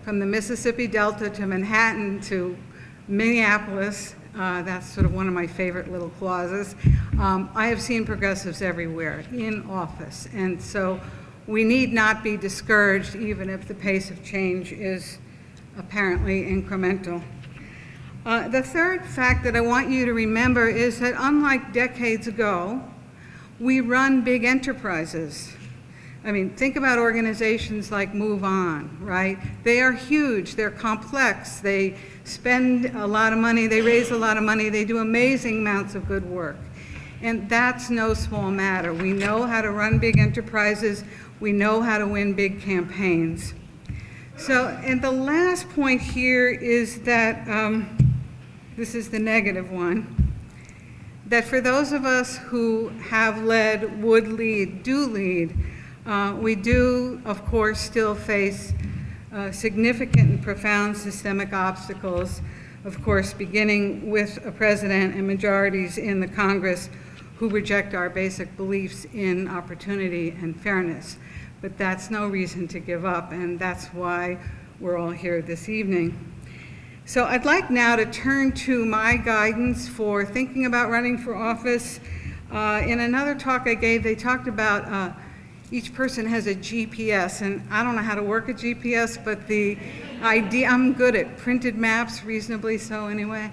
from the Mississippi Delta to Manhattan to Minneapolis. That's sort of one of my favorite little clauses. I have seen progressives everywhere in office, and so we need not be discouraged even if the pace of change is apparently incremental. The third fact that I want you to remember is that unlike decades ago, we run big enterprises. I mean, think about organizations like Move On, right? They are huge, they're complex, they spend a lot of money, they raise a lot of money, they do amazing amounts of good work. And that's no small matter. We know how to run big enterprises, we know how to win big campaigns. So, and the last point here is that, this is the negative one, that for those of us who have led, would lead, do lead, we do, of course, still face significant and profound systemic obstacles, of course, beginning with a president and majorities in the Congress who reject our basic beliefs in opportunity and fairness. But that's no reason to give up, and that's why we're all here this evening. So I'd like now to turn to my guidance for thinking about running for office. In another talk I gave, they talked about each person has a GPS, and I don't know how to work a GPS, but the idea, I'm good at printed maps, reasonably so anyway,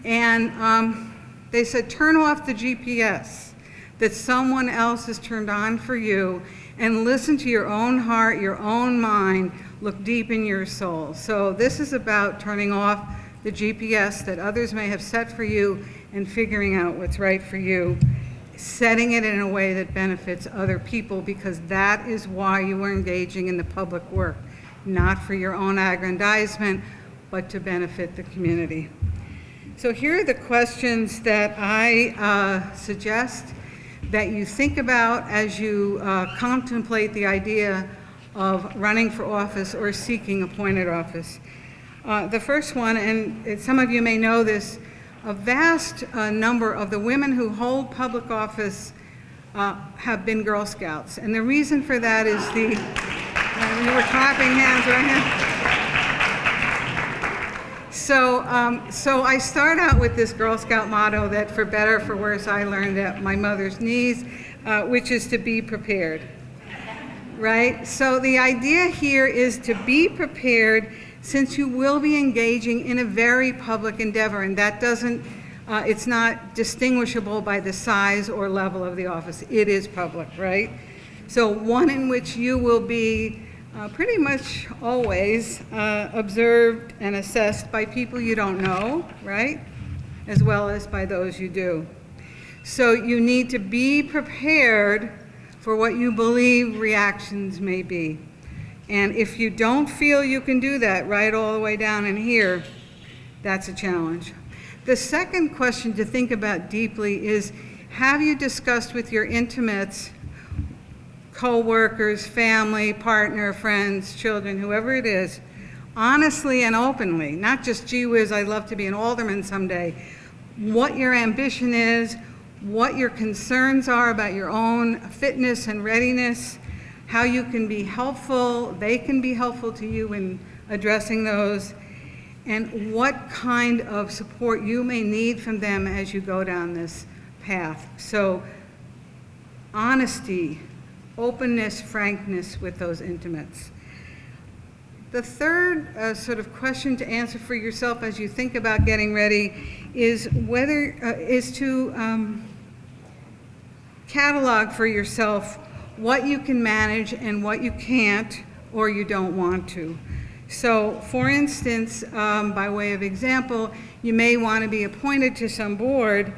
and they said turn off the GPS that someone else has turned on for you and listen to your own heart, your own mind, look deep in your soul. So this is about turning off the GPS that others may have set for you and figuring out what's right for you, setting it in a way that benefits other people, because that is why you are engaging in the public work, not for your own aggrandizement, but to benefit the community. So here are the questions that I suggest that you think about as you contemplate the idea of running for office or seeking appointed office. The first one, and some of you may know this, a vast number of the women who hold public office have been Girl Scouts. And the reason for that is you were clapping hands right now. So I start out with this Girl Scout motto that for better or for worse I learned at my mother's knees, which is to be prepared, right? So the idea here is to be prepared, since you will be engaging in a very public endeavor, and that doesn't, it's not distinguishable by the size or level of the office. It is public, right? So one in which you will be pretty much always observed and assessed by people you don't know, right? As well as by those you do. So you need to be prepared for what you believe reactions may be. And if you don't feel you can do that right all the way down in here, that's a challenge. The second question to think about deeply is, have you discussed with your intimates, co-workers, family, partner, friends, children, whoever it is, honestly and openly, not just, gee whiz, I'd love to be an alderman someday, what your ambition is, what your concerns are about your own fitness and readiness, how you can be helpful, they can be helpful to you in addressing those, and what kind of support you may need from them as you go down this path. So honesty, openness, frankness with those intimates. The third sort of question to answer for yourself as you think about getting ready is to catalog for yourself what you can manage and what you can't or you don't want to. So for instance, by way of example, you may want to be appointed to some board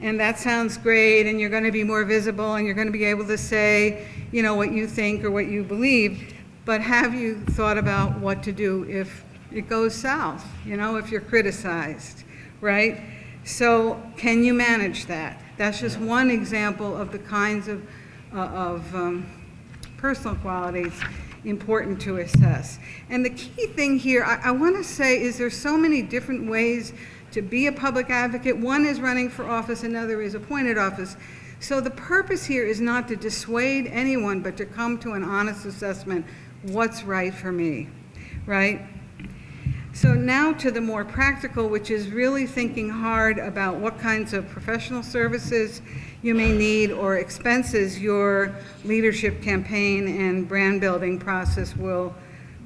And that sounds great, and you're going to be more visible, and you're going to be able to say, you know, what you think or what you believe. But have you thought about what to do if it goes south, you know, if you're criticized, right? So can you manage that? That's just one example of the kinds of personal qualities important to assess. And the key thing here, I want to say, is there's so many different ways to be a public advocate. One is running for office, another is appointed office. So the purpose here is not to dissuade anyone, but to come to an honest assessment, what's right for me, right? So now to the more practical, which is really thinking hard about what kinds of professional services you may need or expenses your leadership campaign and brand building process will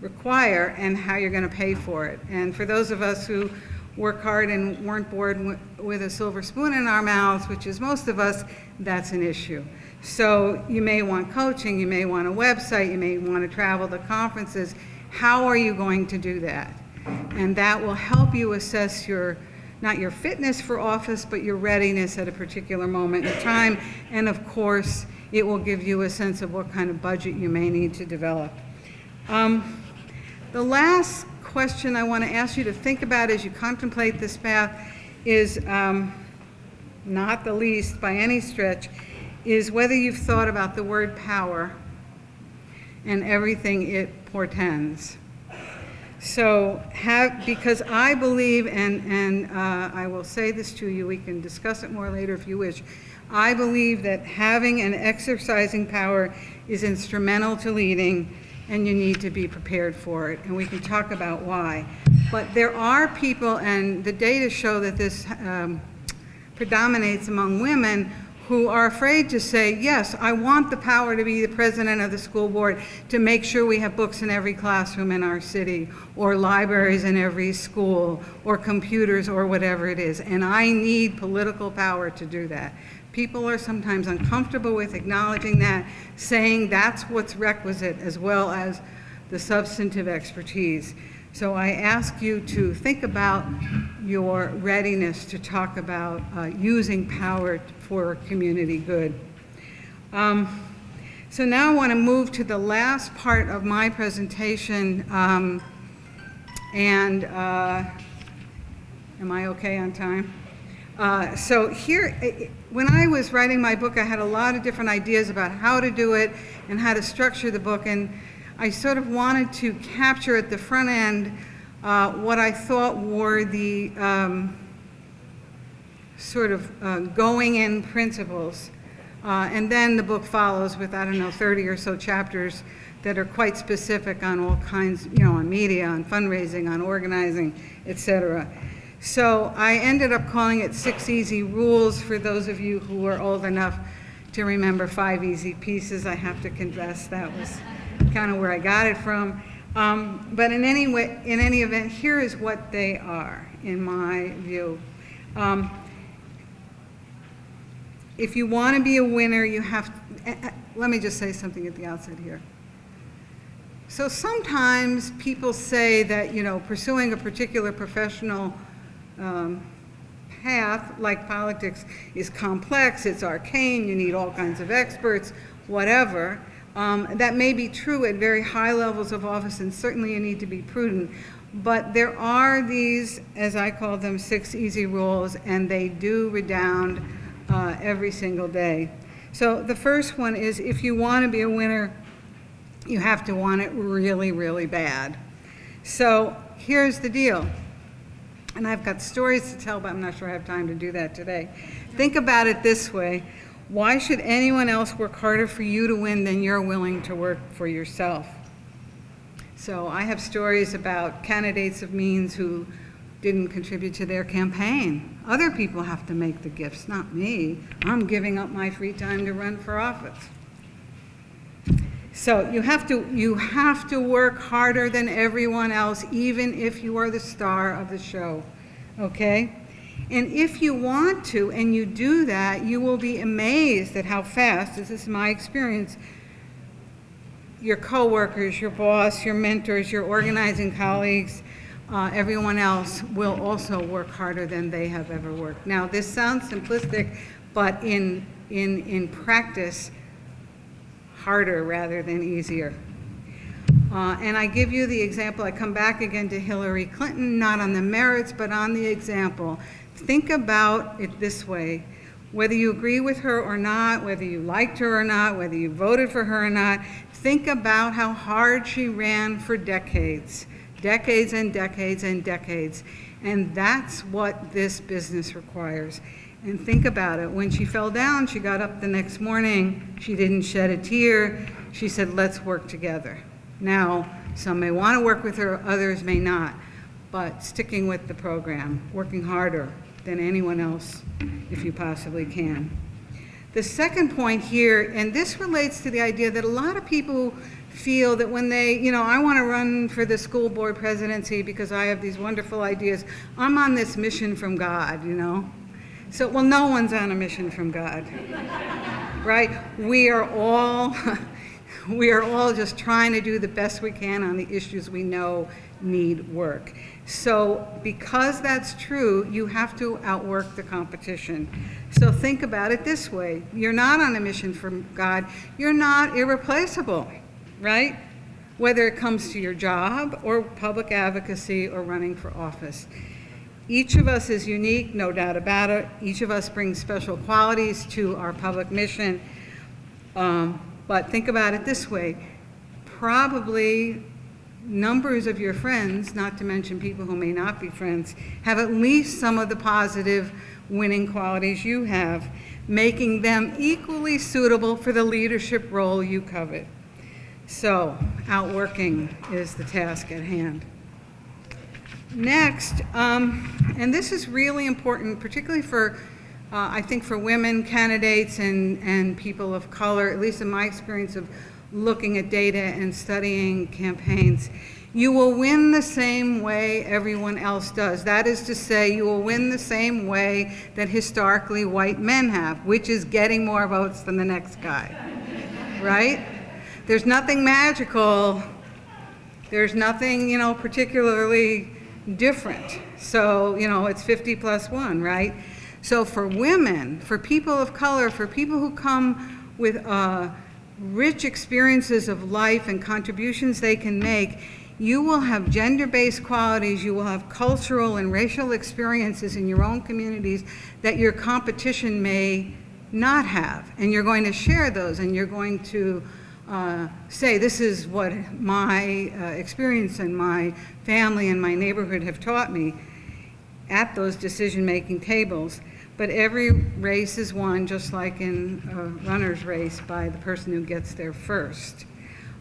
require and how you're going to pay for it. And for those of us who work hard and weren't born with a silver spoon in our mouths, which is most of us, that's an issue. So you may want coaching, you may want a website, you may want to travel to conferences. How are you going to do that? And that will help you assess not your fitness for office, but your readiness at a particular moment in time. And of course, it will give you a sense of what kind of budget you may need to develop. The last question I want to ask you to think about as you contemplate this path is, not the least by any stretch, is whether you've thought about the word power and everything it portends. So because I believe, and I will say this to you, we can discuss it more later if you wish, I believe that having and exercising power is instrumental to leading, and you need to be prepared for it, and we can talk about why. But there are people, and the data show that this predominates among women, who are afraid to say, yes, I want the power to be the president of the school board, to make sure we have books in every classroom in our city, or libraries in every school, or computers, or whatever it is. And I need political power to do that. People are sometimes uncomfortable with acknowledging that, saying that's what's requisite, as well as the substantive expertise. So I ask you to think about your readiness to talk about using power for community good. So now I want to move to the last part of my presentation. Am I okay on time? So here, when I was writing my book, I had a lot of different ideas about how to do it and how to structure the book, and I sort of wanted to capture at the front end what I thought were the sort of going-in principles. And then the book follows with, 30 or so chapters that are quite specific on all kinds, on media, on fundraising, on organizing, etc. So I ended up calling it 6 Easy Rules for those of you who are old enough to remember 5 Easy Pieces. I have to confess that was kind of where I got it from. But in any event, here is what they are, in my view. If you want to be a winner, you have to, let me just say something at the outset here. So sometimes people say that, pursuing a particular professional path, like politics, is complex, it's arcane, you need all kinds of experts, whatever. That may be true at very high levels of office, and certainly you need to be prudent. But there are these, as I call them, 6 easy rules, and they do redound every single day. So the first one is, if you want to be a winner, you have to want it really, really bad. So here's the deal. And I've got stories to tell, but I'm not sure I have time to do that today. Think about it this way. Why should anyone else work harder for you to win than you're willing to work for yourself? So I have stories about candidates of means who didn't contribute to their campaign. Other people have to make the gifts, not me. I'm giving up my free time to run for office. So you have to work harder than everyone else, even if you are the star of the show, okay? And if you want to, and you do that, you will be amazed at how fast, this is my experience, your coworkers, your boss, your mentors, your organizing colleagues everyone else will also work harder than they have ever worked. Now, this sounds simplistic, but in practice, harder rather than easier. And I give you the example, I come back again to Hillary Clinton, not on the merits, but on the example. Think about it this way. Whether you agree with her or not, whether you liked her or not, whether you voted for her or not, think about how hard she ran for decades. Decades and decades and decades. And that's what this business requires. And think about it. When she fell down, she got up the next morning. She didn't shed a tear. She said, let's work together. Now, some may want to work with her, others may not. But sticking with the program, working harder than anyone else if you possibly can. The second point here, and this relates to the idea that a lot of people feel that when they, I want to run for the school board presidency because I have these wonderful ideas. I'm on this mission from God, So, well, no one's on a mission from God, right? We are all just trying to do the best we can on the issues we know need work. So because that's true, you have to outwork the competition. So think about it this way. You're not on a mission from God. You're not irreplaceable, right? Whether it comes to your job or public advocacy or running for office. Each of us is unique, no doubt about it. Each of us brings special qualities to our public mission. But think about it this way. Probably numbers of your friends, not to mention people who may not be friends, have at least some of the positive winning qualities you have, making them equally suitable for the leadership role you covet. So, outworking is the task at hand. Next, and this is really important, particularly for, I think for women candidates and people of color, at least in my experience of looking at data and studying campaigns, you will win the same way everyone else does. That is to say, you will win the same way that historically white men have, which is getting more votes than the next guy, right? There's nothing magical. There's nothing, particularly different. So, it's 50 plus 1, right? So for women, for people of color, for people who come with rich experiences of life and contributions they can make, you will have gender-based qualities, you will have cultural and racial experiences in your own communities that your competition may not have. And you're going to share those, and you're going to say, this is what my experience and my family and my neighborhood have taught me at those decision-making tables. But every race is won, just like in a runner's race, by the person who gets there first.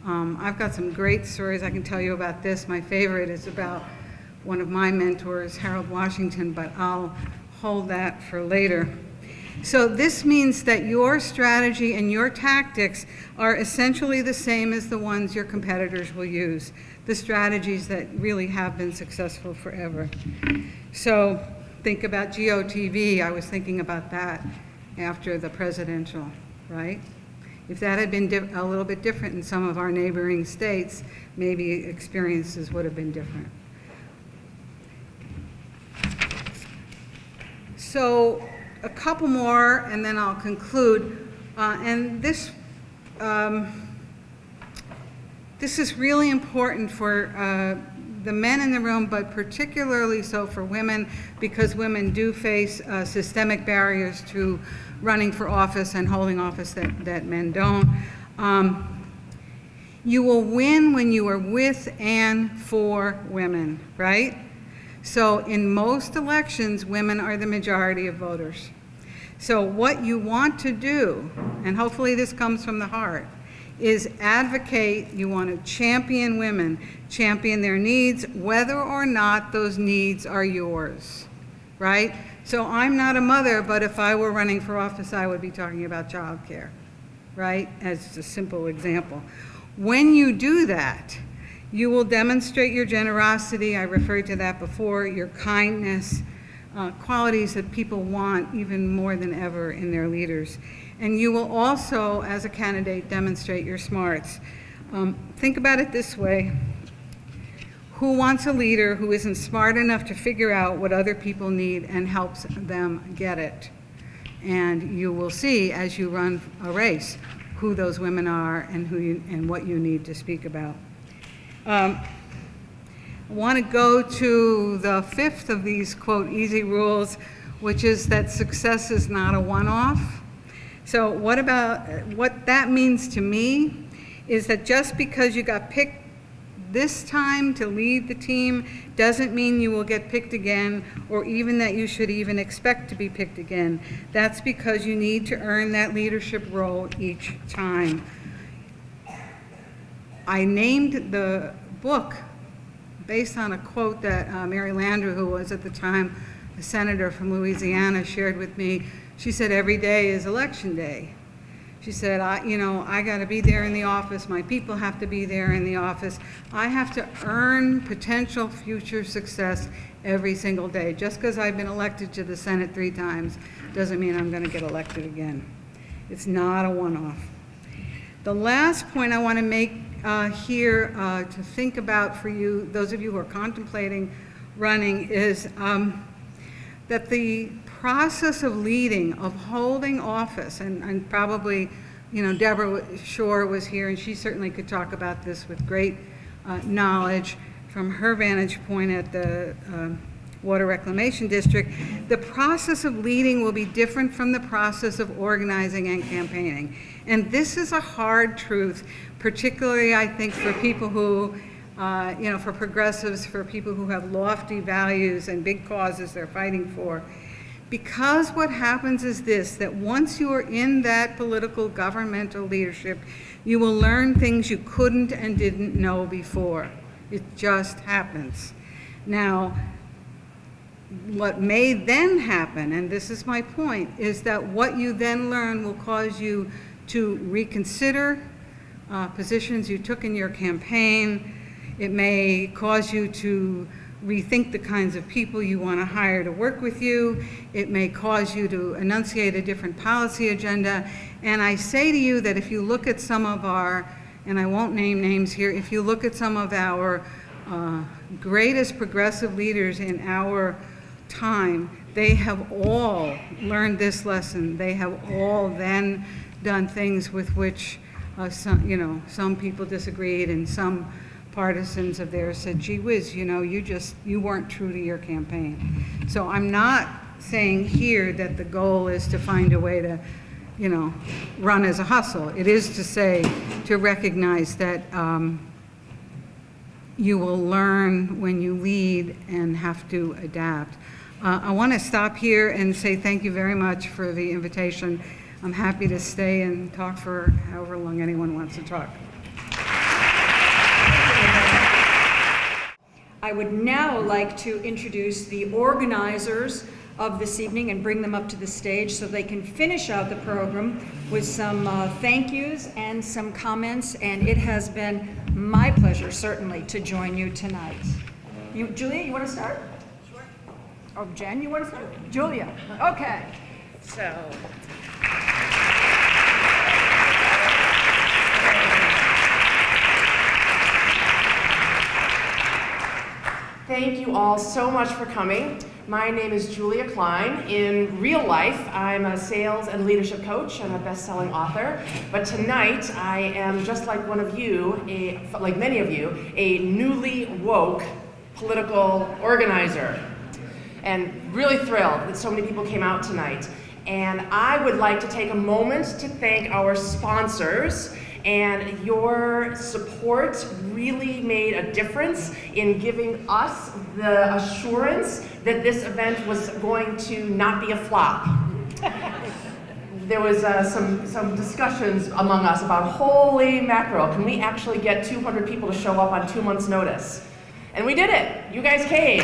I've got some great stories I can tell you about this. My favorite is about one of my mentors, Harold Washington, but I'll hold that for later. So this means that your strategy and your tactics are essentially the same as the ones your competitors will use, the strategies that really have been successful forever. So think about GOTV. I was thinking about that after the presidential, right? If that had been a little bit different in some of our neighboring states, maybe experiences would have been different. So a couple more, and then I'll conclude. And this is really important for the men in the room, but particularly so for women, because women do face systemic barriers to running for office and holding office that men don't. You will win when you are with and for women, right? So in most elections, women are the majority of voters. So what you want to do, and hopefully this comes from the heart, is advocate. You want to champion women, champion their needs, whether or not those needs are yours, right? So I'm not a mother, but if I were running for office, I would be talking about childcare, right? As a simple example. When you do that, you will demonstrate your generosity. I referred to that before, your kindness, qualities that people want even more than ever in their leaders. And you will also, as a candidate, demonstrate your smarts. Think about it this way. Who wants a leader who isn't smart enough to figure out what other people need and helps them get it? And you will see as you run a race who those women are and and what you need to speak about. I want to go to the fifth of these, quote, easy rules, which is that success is not a one-off. So what that means to me is that just because you got picked this time to lead the team doesn't mean you will get picked again, or even that you should even expect to be picked again. That's because you need to earn that leadership role each time. I named the book based on a quote that Mary Landrieu, who was at the time a senator from Louisiana, shared with me. She said, every day is election day. She said, I got to be there in the office. My people have to be there in the office. I have to earn potential future success every single day. Just because I've been elected to the Senate 3 times doesn't mean I'm going to get elected again. It's not a one-off. The last point I want to make here to think about for you, those of you who are contemplating running, is that the process of leading, of holding office, and probably, Deborah Shore was here, and she certainly could talk about this with great knowledge from her vantage point at the Water Reclamation District. The process of leading will be different from the process of organizing and campaigning. And this is a hard truth, particularly, I think, for people who, for progressives, for people who have lofty values and big causes they're fighting for. Because what happens is this, that once you are in that political governmental leadership, you will learn things you couldn't and didn't know before. It just happens. Now, what may then happen, and this is my point, is that what you then learn will cause you to reconsider positions you took in your campaign. It may cause you to rethink the kinds of people you want to hire to work with you. It may cause you to enunciate a different policy agenda. And I say to you that if you look at some of our, and I won't name names here, if you look at some of our greatest progressive leaders in our time, they have all learned this lesson. They have all then done things with which some people disagreed, and some partisans of theirs said, gee whiz, you weren't true to your campaign. So I'm not saying here that the goal is to find a way to, run as a hustle. It is to say, to recognize that you will learn when you lead and have to adapt. I want to stop here and say thank you very much for the invitation. I'm happy to stay and talk for however long anyone wants to talk. I would now like to introduce the organizers of this evening and bring them up to the stage so they can finish out the program with some thank yous and some comments. And it has been my pleasure, certainly, to join you tonight. Julia, you want to start? Sure. Oh, Jen, you want to start? Julia. Okay. So. Thank you all so much for coming. My name is Julia Klein. In real life, I'm a sales and leadership coach and a best-selling author. But tonight, I am just like one of you, like many of you, a newly woke political organizer. And really thrilled that so many people came out tonight. And I would like to take a moment to thank our sponsors. And your support really made a difference in giving us the assurance that this event was going to not be a flop. There was some discussions among us about, holy mackerel, can we actually get 200 people to show up on 2 months' notice? And we did it. You guys came.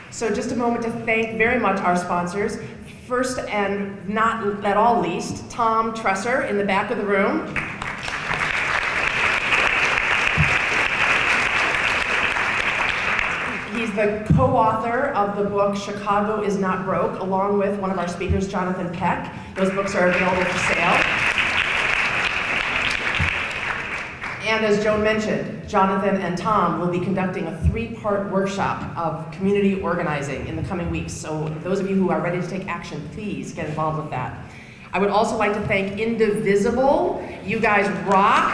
So just a moment to thank very much our sponsors. First and not at all least, Tom Tresser in the back of the room. He's the co-author of the book Chicago is Not Broke, along with one of our speakers, Jonathan Peck. Those books are available for sale. And as Joan mentioned, Jonathan and Tom will be conducting a 3-part workshop of community organizing in the coming weeks. So those of you who are ready to take action, please get involved with that. I would also like to thank Indivisible. You guys rock.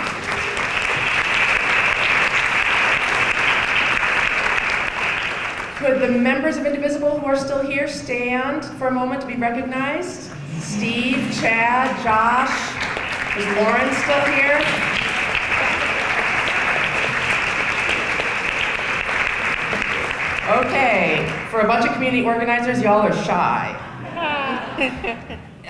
Could the members of Indivisible who are still here stand for a moment to be recognized? Steve, Chad, Josh, is Lauren still here? Okay, for a bunch of community organizers, y'all are shy.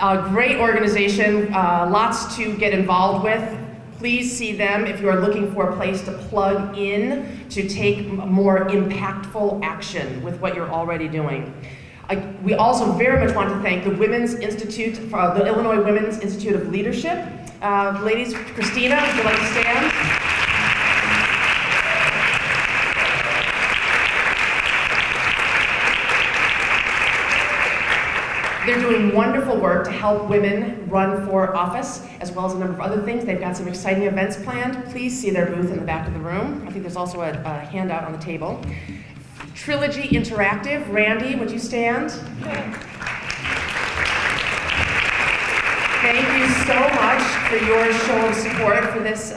A great organization, lots to get involved with. Please see them if you are looking for a place to plug in to take more impactful action with what you're already doing. We also very much want to thank the Women's Institute, the Illinois Women's Institute of Leadership. Ladies, Christina, would you like to stand? They're doing wonderful work to help women run for office, as well as a number of other things. They've got some exciting events planned. Please see their booth in the back of the room. I think there's also a handout on the table. Trilogy Interactive, Randy, would you stand? Thank you so much for your show of support for this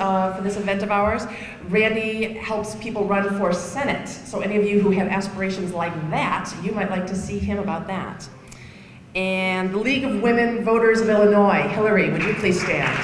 event of ours. Randy helps people run for Senate, so any of you who have aspirations like that, you might like to see him about that. And the League of Women Voters of Illinois. Hillary, would you please stand?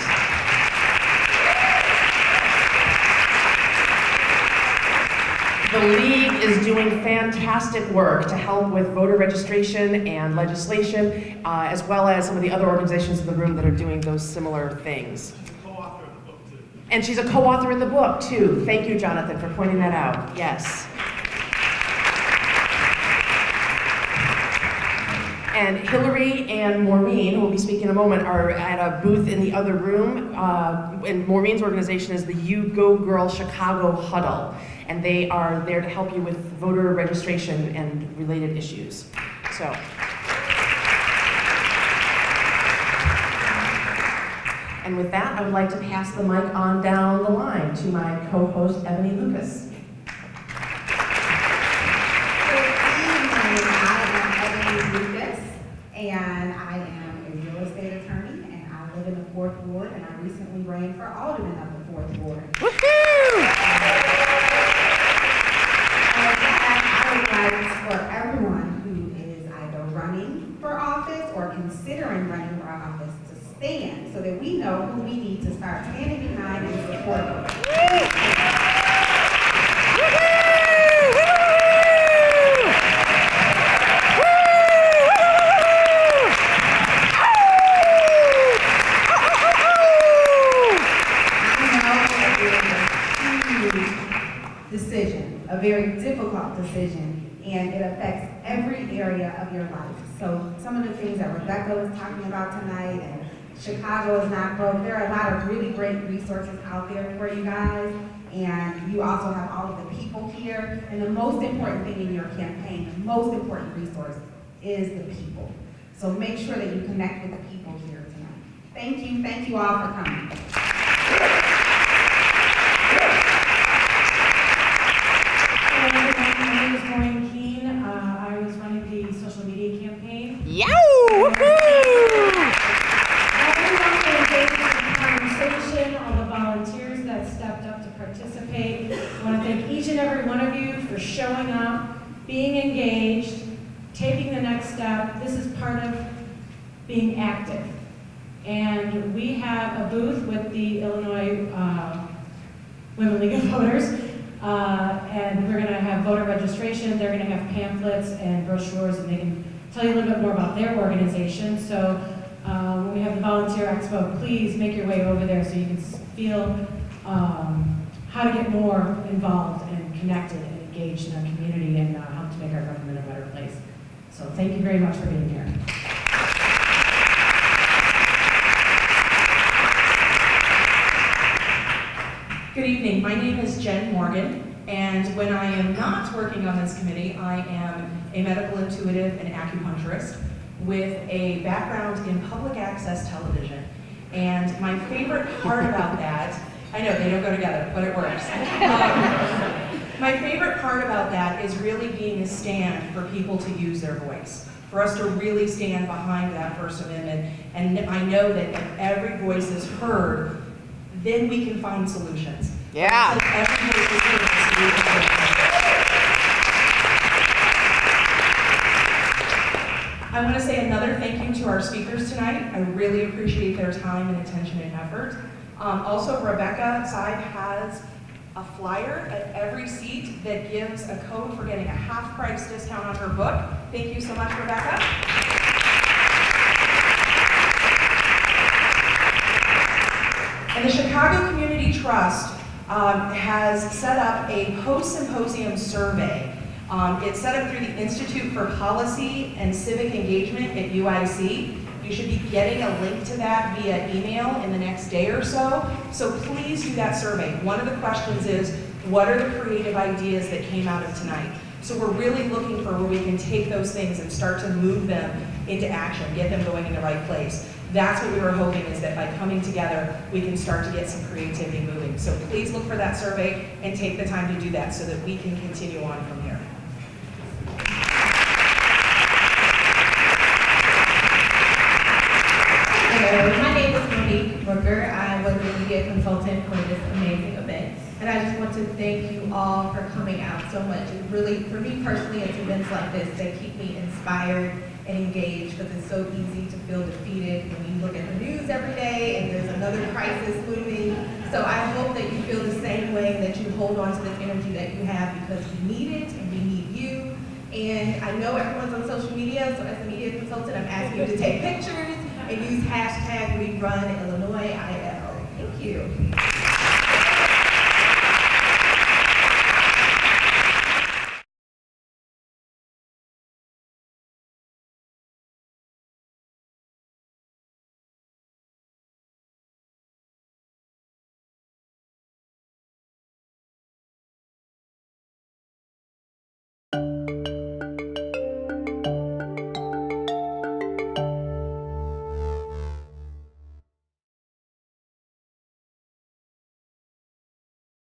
The League is doing fantastic work to help with voter registration and legislation, as well as some of the other organizations in the room that are doing those similar things. Co-author of the book, too. And she's a co-author in the book, too. Thank you, Jonathan, for pointing that out. Yes. And Hillary and Maureen, who will be speaking in a moment, are at a booth in the other room. And Maureen's organization is the You Go Girl Chicago Huddle. And they are there to help you with voter registration and related issues. So. And with that, I would like to pass the mic on down the line to my co-host, Ebony Lucas. And I am a real estate attorney, and I live in the 4th Ward, and I recently ran for alderman of the 4th Ward. I would like for everyone who is either running for office or considering running for office to stand so that we know who we need to start standing behind and supporting. A very difficult decision, and it affects every area of your life. So some of the things that Rebecca was talking about tonight, and Chicago is not broke, there are a lot of really great resources out there for you guys, and you also have all of the people here, and the most important thing in your campaign, the most important resource is the people. So make sure that you connect with the people here tonight. Thank you all for coming. My name is Maureen Keene. I was running the social media campaign. Yow! Everyone who engaged in the conversation, all the volunteers that stepped up to participate. I want to thank each and every one of you for showing up, being engaged, taking the next step. This is part of being active. And we have a booth with the Illinois Women League of Voters. And we're going to have voter registration. They're going to have pamphlets and brochures, and they can tell you a little bit more about their organization. So when we have the volunteer expo, please make your way over there so you can feel how to get more involved and connected and engaged in our community and help to make our government a better place. So thank you very much for being here. Good evening. My name is Jen Morgan, and when I am not working on this committee, I am a medical intuitive and acupuncturist with a background in public access television. And my favorite part about that I know, they don't go together, but it works. My favorite part about that is really being a stand for people to use their voice, for us to really stand behind that First Amendment. And I know that if every voice is heard, then we can find solutions. Yeah. Until every voice is heard, the solutions are found. I want to say another thank you to our speakers tonight. I really appreciate their time and attention and effort. Also, Rebecca Seib has a flyer at every seat that gives a code for getting a half-price discount on her book. Thank you so much, Rebecca. And the Chicago Community Trust has set up a post-symposium survey. It's set up through the Institute for Policy and Civic Engagement at UIC. You should be getting a link to that via email in the next day or so. So please do that survey. One of the questions is, what are the creative ideas that came out of tonight? So we're really looking for where we can take those things and start to move them into action, get them going in the right place. That's what we were hoping, is that by coming together, we can start to get some creativity moving. So please look for that survey and take the time to do that so that we can continue on from here. Hello, my name is Monique Brooker. I was a media consultant for this amazing event. And I just want to thank you all for coming out so much. It really, for me personally, it's events like this that keep me inspired and engaged, because it's so easy to feel defeated when you look at the news every day and there's another crisis looming. So I hope that you feel the same way, that you hold on to this energy that you have, because we need it and we need you. And I know everyone's on social media, so as a media consultant, I'm asking you to take pictures and use hashtag #WeRunIllinoisIL. Thank you.